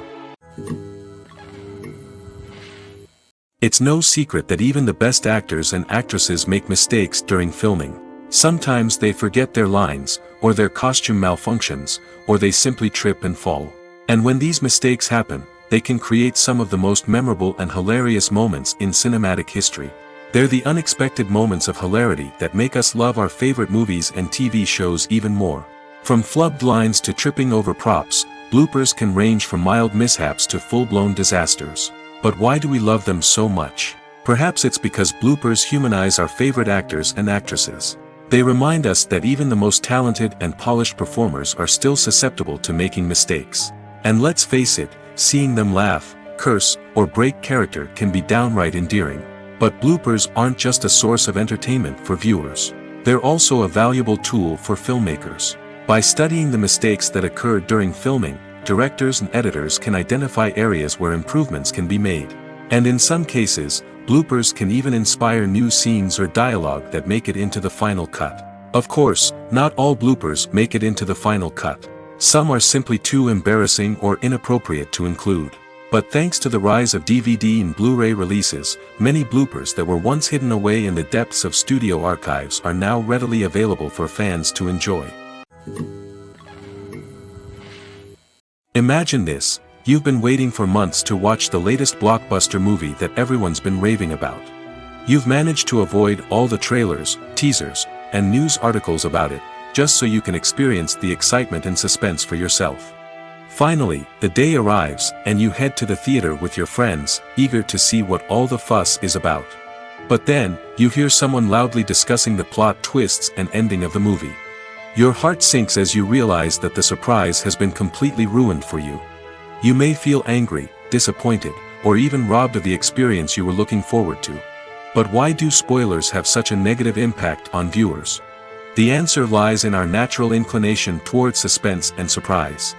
It's no secret that even the best actors and actresses make mistakes during filming. Sometimes they forget their lines, or their costume malfunctions, or they simply trip and fall. And when these mistakes happen, they can create some of the most memorable and hilarious moments in cinematic history. They're the unexpected moments of hilarity that make us love our favorite movies and TV shows even more. From flubbed lines to tripping over props, bloopers can range from mild mishaps to full-blown disasters. But why do we love them so much? Perhaps it's because bloopers humanize our favorite actors and actresses. They remind us that even the most talented and polished performers are still susceptible to making mistakes. And let's face it, seeing them laugh, curse, or break character can be downright endearing. But bloopers aren't just a source of entertainment for viewers. They're also a valuable tool for filmmakers. By studying the mistakes that occur during filming, directors and editors can identify areas where improvements can be made. And in some cases, bloopers can even inspire new scenes or dialogue that make it into the final cut. Of course, not all bloopers make it into the final cut. Some are simply too embarrassing or inappropriate to include. But thanks to the rise of DVD and Blu-ray releases, many bloopers that were once hidden away in the depths of studio archives are now readily available for fans to enjoy. Imagine this. You've been waiting for months to watch the latest blockbuster movie that everyone's been raving about. You've managed to avoid all the trailers, teasers, and news articles about it, just so you can experience the excitement and suspense for yourself. Finally, the day arrives, and you head to the theater with your friends, eager to see what all the fuss is about. But then, you hear someone loudly discussing the plot twists and ending of the movie. Your heart sinks as you realize that the surprise has been completely ruined for you. You may feel angry, disappointed, or even robbed of the experience you were looking forward to. But why do spoilers have such a negative impact on viewers? The answer lies in our natural inclination toward suspense and surprise.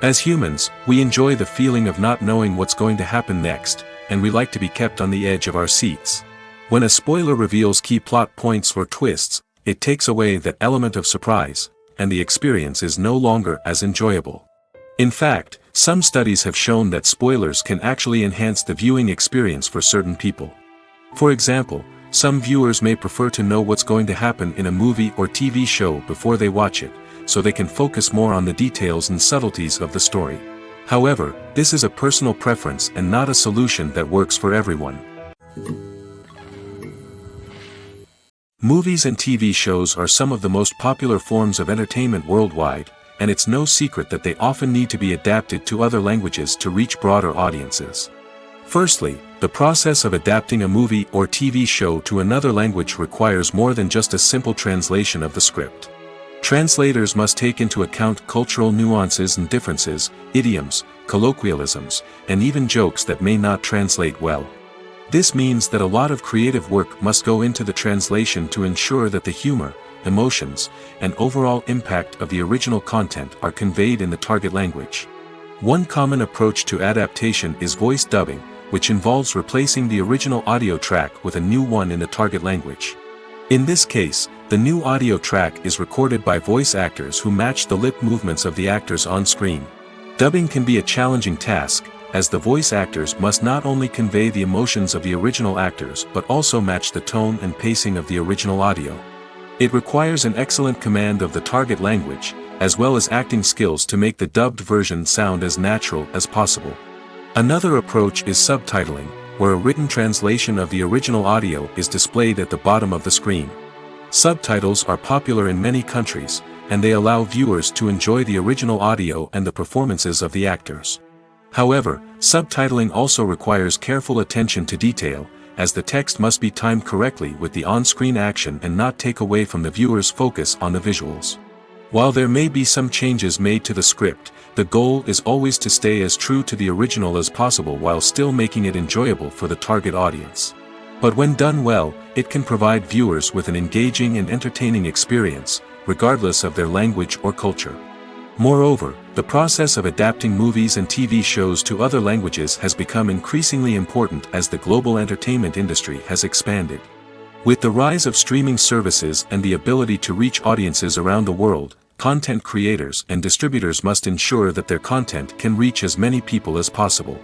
As humans, we enjoy the feeling of not knowing what's going to happen next, and we like to be kept on the edge of our seats. When a spoiler reveals key plot points or twists, it takes away that element of surprise, and the experience is no longer as enjoyable. In fact, some studies have shown that spoilers can actually enhance the viewing experience for certain people. For example, some viewers may prefer to know what's going to happen in a movie or TV show before they watch it, so they can focus more on the details and subtleties of the story. However, this is a personal preference and not a solution that works for everyone. Movies and TV shows are some of the most popular forms of entertainment worldwide, and it's no secret that they often need to be adapted to other languages to reach broader audiences. Firstly, the process of adapting a movie or TV show to another language requires more than just a simple translation of the script. Translators must take into account cultural nuances and differences, idioms, colloquialisms, and even jokes that may not translate well. This means that a lot of creative work must go into the translation to ensure that the humor, emotions, and overall impact of the original content are conveyed in the target language. One common approach to adaptation is voice dubbing, which involves replacing the original audio track with a new one in the target language. In this case, the new audio track is recorded by voice actors who match the lip movements of the actors on screen. Dubbing can be a challenging task, as the voice actors must not only convey the emotions of the original actors but also match the tone and pacing of the original audio. It requires an excellent command of the target language, as well as acting skills to make the dubbed version sound as natural as possible. Another approach is subtitling, where a written translation of the original audio is displayed at the bottom of the screen. Subtitles are popular in many countries, and they allow viewers to enjoy the original audio and the performances of the actors. However, subtitling also requires careful attention to detail, as the text must be timed correctly with the on-screen action and not take away from the viewer's focus on the visuals. While there may be some changes made to the script, the goal is always to stay as true to the original as possible while still making it enjoyable for the target audience. But when done well, it can provide viewers with an engaging and entertaining experience, regardless of their language or culture. Moreover, the process of adapting movies and TV shows to other languages has become increasingly important as the global entertainment industry has expanded. With the rise of streaming services and the ability to reach audiences around the world, content creators and distributors must ensure that their content can reach as many people as possible.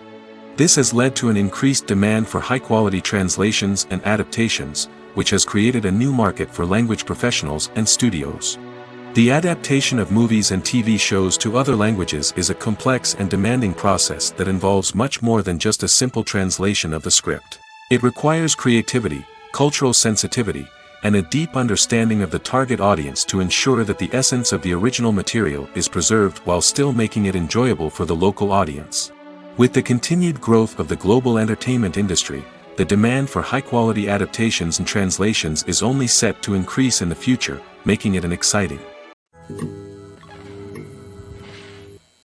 This has led to an increased demand for high-quality translations and adaptations, which has created a new market for language professionals and studios. The adaptation of movies and TV shows to other languages is a complex and demanding process that involves much more than just a simple translation of the script. It requires creativity, cultural sensitivity, and a deep understanding of the target audience to ensure that the essence of the original material is preserved while still making it enjoyable for the local audience. With the continued growth of the global entertainment industry, the demand for high-quality adaptations and translations is only set to increase in the future, making it an exciting.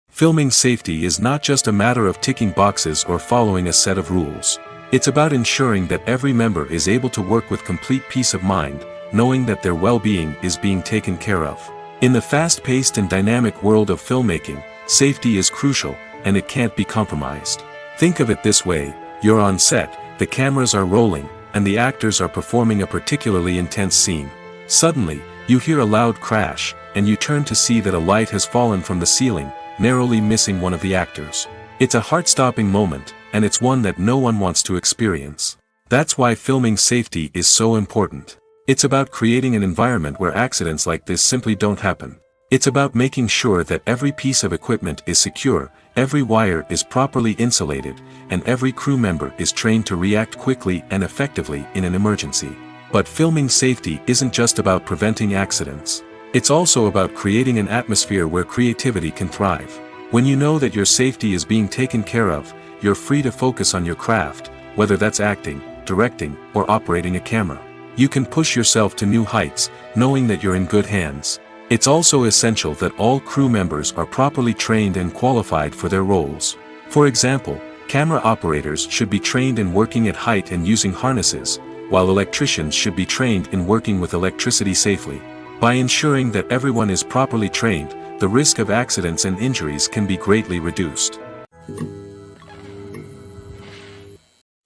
Filming safety is not just a matter of ticking boxes or following a set of rules. It's about ensuring that every member is able to work with complete peace of mind, knowing that their well-being is being taken care of. In the fast-paced and dynamic world of filmmaking, safety is crucial, and it can't be compromised. Think of it this way: you're on set, the cameras are rolling, and the actors are performing a particularly intense scene. Suddenly, you hear a loud crash, and you turn to see that a light has fallen from the ceiling, narrowly missing one of the actors. It's a heart-stopping moment, and it's one that no one wants to experience. That's why filming safety is so important. It's about creating an environment where accidents like this simply don't happen. It's about making sure that every piece of equipment is secure, every wire is properly insulated, and every crew member is trained to react quickly and effectively in an emergency. But filming safety isn't just about preventing accidents. It's also about creating an atmosphere where creativity can thrive. When you know that your safety is being taken care of, you're free to focus on your craft, whether that's acting, directing, or operating a camera. You can push yourself to new heights, knowing that you're in good hands. It's also essential that all crew members are properly trained and qualified for their roles. For example, camera operators should be trained in working at height and using harnesses, while electricians should be trained in working with electricity safely. By ensuring that everyone is properly trained, the risk of accidents and injuries can be greatly reduced.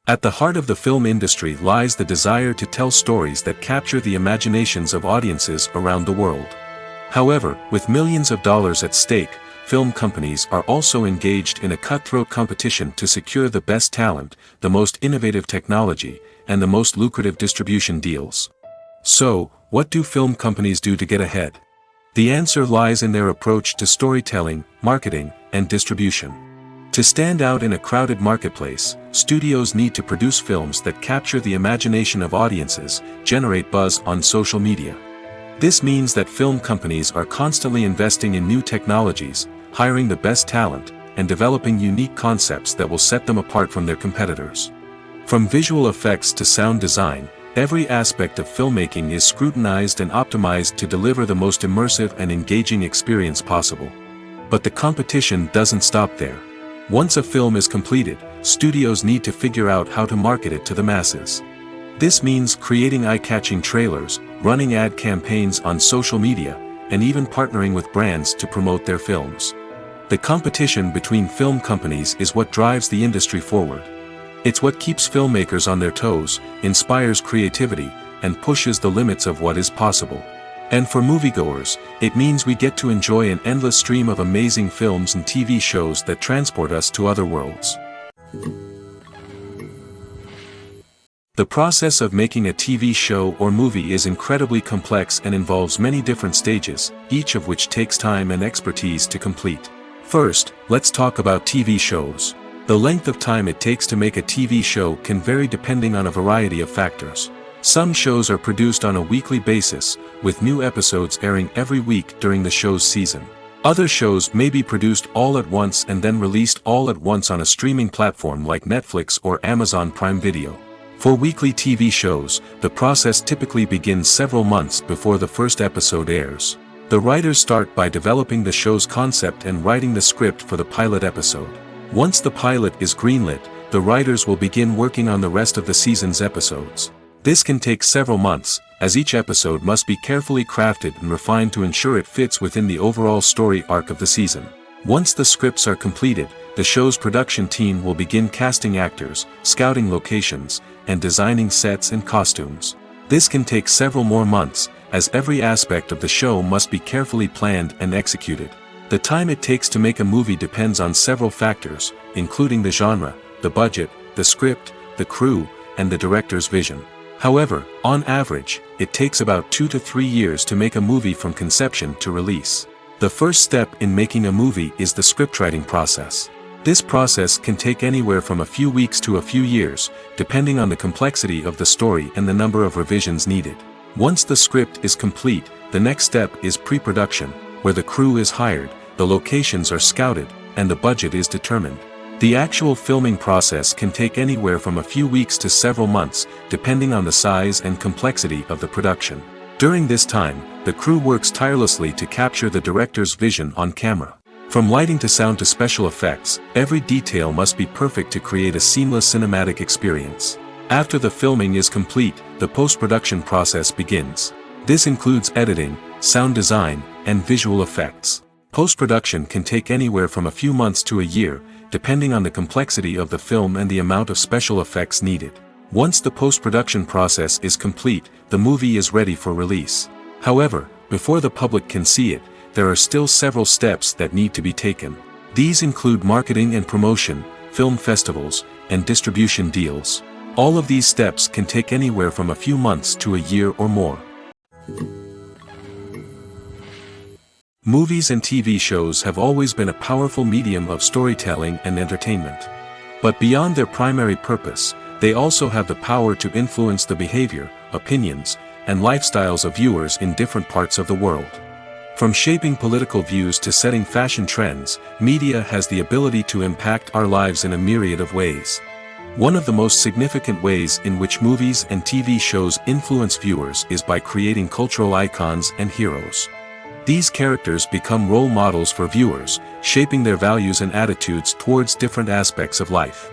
At the heart of the film industry lies the desire to tell stories that capture the imaginations of audiences around the world. However, with millions of dollars at stake, film companies are also engaged in a cutthroat competition to secure the best talent, the most innovative technology, and the most lucrative distribution deals. So, what do film companies do to get ahead? The answer lies in their approach to storytelling, marketing, and distribution. To stand out in a crowded marketplace, studios need to produce films that capture the imagination of audiences, generate buzz on social media. This means that film companies are constantly investing in new technologies, hiring the best talent, and developing unique concepts that will set them apart from their competitors. From visual effects to sound design, every aspect of filmmaking is scrutinized and optimized to deliver the most immersive and engaging experience possible. But the competition doesn't stop there. Once a film is completed, studios need to figure out how to market it to the masses. This means creating eye-catching trailers, running ad campaigns on social media, and even partnering with brands to promote their films. The competition between film companies is what drives the industry forward. It's what keeps filmmakers on their toes, inspires creativity, and pushes the limits of what is possible. And for moviegoers, it means we get to enjoy an endless stream of amazing films and TV shows that transport us to other worlds. The process of making a TV show or movie is incredibly complex and involves many different stages, each of which takes time and expertise to complete. First, let's talk about TV shows. The length of time it takes to make a TV show can vary depending on a variety of factors. Some shows are produced on a weekly basis, with new episodes airing every week during the show's season. Other shows may be produced all at once and then released all at once on a streaming platform like Netflix or Amazon Prime Video. For weekly TV shows, the process typically begins several months before the first episode airs. The writers start by developing the show's concept and writing the script for the pilot episode. Once the pilot is greenlit, the writers will begin working on the rest of the season's episodes. This can take several months, as each episode must be carefully crafted and refined to ensure it fits within the overall story arc of the season. Once the scripts are completed, the show's production team will begin casting actors, scouting locations, and designing sets and costumes. This can take several more months, as every aspect of the show must be carefully planned and executed. The time it takes to make a movie depends on several factors, including the genre, the budget, the script, the crew, and the director's vision. However, on average, it takes about 2 to 3 years to make a movie from conception to release. The first step in making a movie is the scriptwriting process. This process can take anywhere from a few weeks to a few years, depending on the complexity of the story and the number of revisions needed. Once the script is complete, the next step is pre-production, where the crew is hired, the locations are scouted, and the budget is determined. The actual filming process can take anywhere from a few weeks to several months, depending on the size and complexity of the production. During this time, the crew works tirelessly to capture the director's vision on camera. From lighting to sound to special effects, every detail must be perfect to create a seamless cinematic experience. After the filming is complete, the post-production process begins. This includes editing, sound design, and visual effects. Post-production can take anywhere from a few months to a year, depending on the complexity of the film and the amount of special effects needed. Once the post-production process is complete, the movie is ready for release. However, before the public can see it, there are still several steps that need to be taken. These include marketing and promotion, film festivals, and distribution deals. All of these steps can take anywhere from a few months to a year or more. Movies and TV shows have always been a powerful medium of storytelling and entertainment. But beyond their primary purpose, they also have the power to influence the behavior, opinions, and lifestyles of viewers in different parts of the world. From shaping political views to setting fashion trends, media has the ability to impact our lives in a myriad of ways. One of the most significant ways in which movies and TV shows influence viewers is by creating cultural icons and heroes. These characters become role models for viewers, shaping their values and attitudes towards different aspects of life.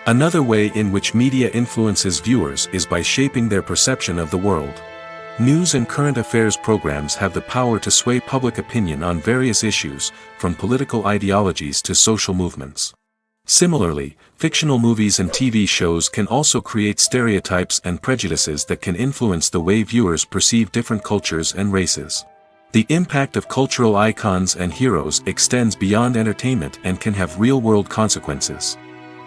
Another way in which media influences viewers is by shaping their perception of the world. News and current affairs programs have the power to sway public opinion on various issues, from political ideologies to social movements. Similarly, fictional movies and TV shows can also create stereotypes and prejudices that can influence the way viewers perceive different cultures and races. The impact of cultural icons and heroes extends beyond entertainment and can have real-world consequences.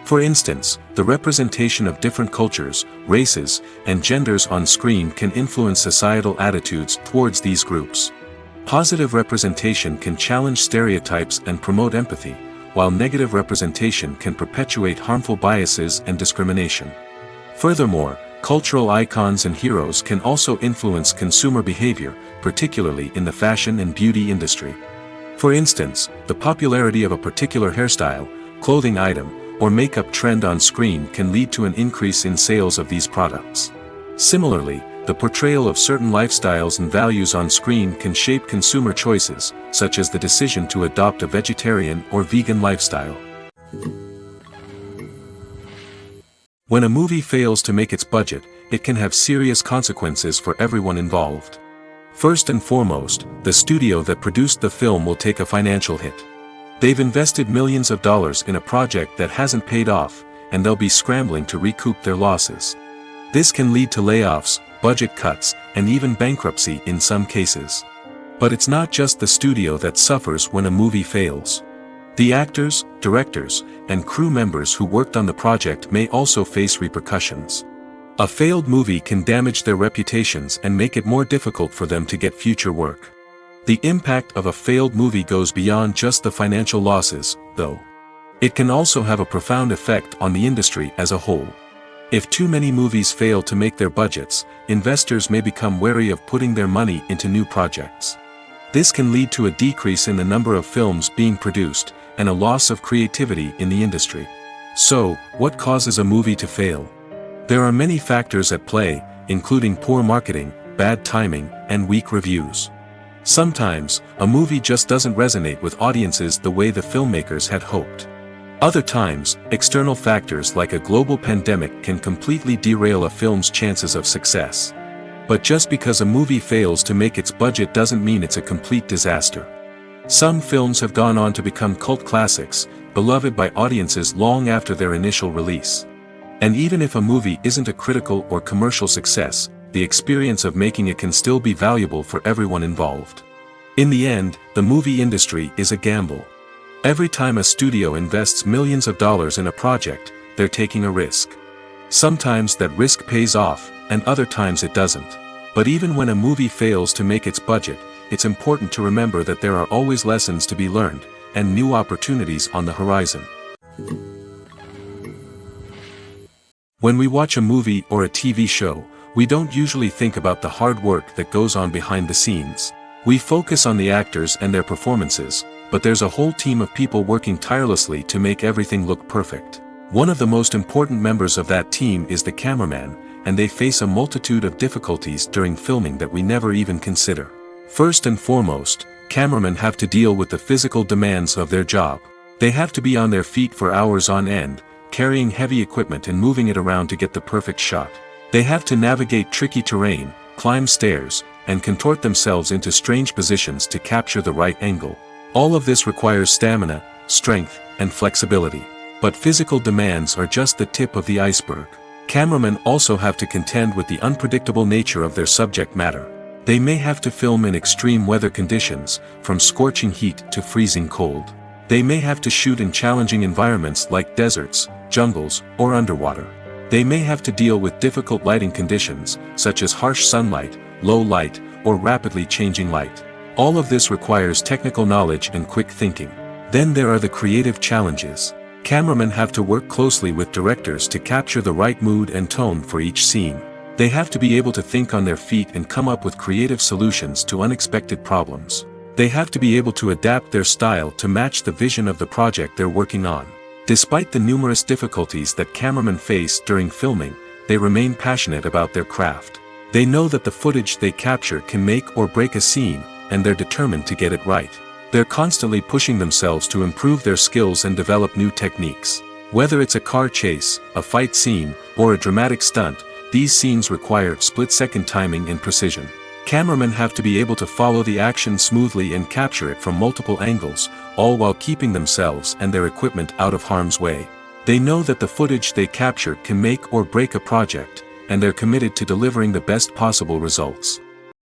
For instance, the representation of different cultures, races, and genders on screen can influence societal attitudes towards these groups. Positive representation can challenge stereotypes and promote empathy, while negative representation can perpetuate harmful biases and discrimination. Furthermore, cultural icons and heroes can also influence consumer behavior, particularly in the fashion and beauty industry. For instance, the popularity of a particular hairstyle, clothing item, or makeup trend on screen can lead to an increase in sales of these products. Similarly, the portrayal of certain lifestyles and values on screen can shape consumer choices, such as the decision to adopt a vegetarian or vegan lifestyle. When a movie fails to make its budget, it can have serious consequences for everyone involved. First and foremost, the studio that produced the film will take a financial hit. They've invested millions of dollars in a project that hasn't paid off, and they'll be scrambling to recoup their losses. This can lead to layoffs, budget cuts, and even bankruptcy in some cases. But it's not just the studio that suffers when a movie fails. The actors, directors, and crew members who worked on the project may also face repercussions. A failed movie can damage their reputations and make it more difficult for them to get future work. The impact of a failed movie goes beyond just the financial losses, though. It can also have a profound effect on the industry as a whole. If too many movies fail to make their budgets, investors may become wary of putting their money into new projects. This can lead to a decrease in the number of films being produced, and a loss of creativity in the industry. So, what causes a movie to fail? There are many factors at play, including poor marketing, bad timing, and weak reviews. Sometimes, a movie just doesn't resonate with audiences the way the filmmakers had hoped. Other times, external factors like a global pandemic can completely derail a film's chances of success. But just because a movie fails to make its budget doesn't mean it's a complete disaster. Some films have gone on to become cult classics, beloved by audiences long after their initial release. And even if a movie isn't a critical or commercial success, the experience of making it can still be valuable for everyone involved. In the end, the movie industry is a gamble. Every time a studio invests millions of dollars in a project, they're taking a risk. Sometimes that risk pays off, and other times it doesn't. But even when a movie fails to make its budget, it's important to remember that there are always lessons to be learned, and new opportunities on the horizon. When we watch a movie or a TV show, we don't usually think about the hard work that goes on behind the scenes. We focus on the actors and their performances, but there's a whole team of people working tirelessly to make everything look perfect. One of the most important members of that team is the cameraman, and they face a multitude of difficulties during filming that we never even consider. First and foremost, cameramen have to deal with the physical demands of their job. They have to be on their feet for hours on end, carrying heavy equipment and moving it around to get the perfect shot. They have to navigate tricky terrain, climb stairs, and contort themselves into strange positions to capture the right angle. All of this requires stamina, strength, and flexibility. But physical demands are just the tip of the iceberg. Cameramen also have to contend with the unpredictable nature of their subject matter. They may have to film in extreme weather conditions, from scorching heat to freezing cold. They may have to shoot in challenging environments like deserts, jungles, or underwater. They may have to deal with difficult lighting conditions, such as harsh sunlight, low light, or rapidly changing light. All of this requires technical knowledge and quick thinking. Then there are the creative challenges. Cameramen have to work closely with directors to capture the right mood and tone for each scene. They have to be able to think on their feet and come up with creative solutions to unexpected problems. They have to be able to adapt their style to match the vision of the project they're working on. Despite the numerous difficulties that cameramen face during filming, they remain passionate about their craft. They know that the footage they capture can make or break a scene, and they're determined to get it right. They're constantly pushing themselves to improve their skills and develop new techniques. Whether it's a car chase, a fight scene, or a dramatic stunt, these scenes require split-second timing and precision. Cameramen have to be able to follow the action smoothly and capture it from multiple angles, all while keeping themselves and their equipment out of harm's way. They know that the footage they capture can make or break a project, and they're committed to delivering the best possible results.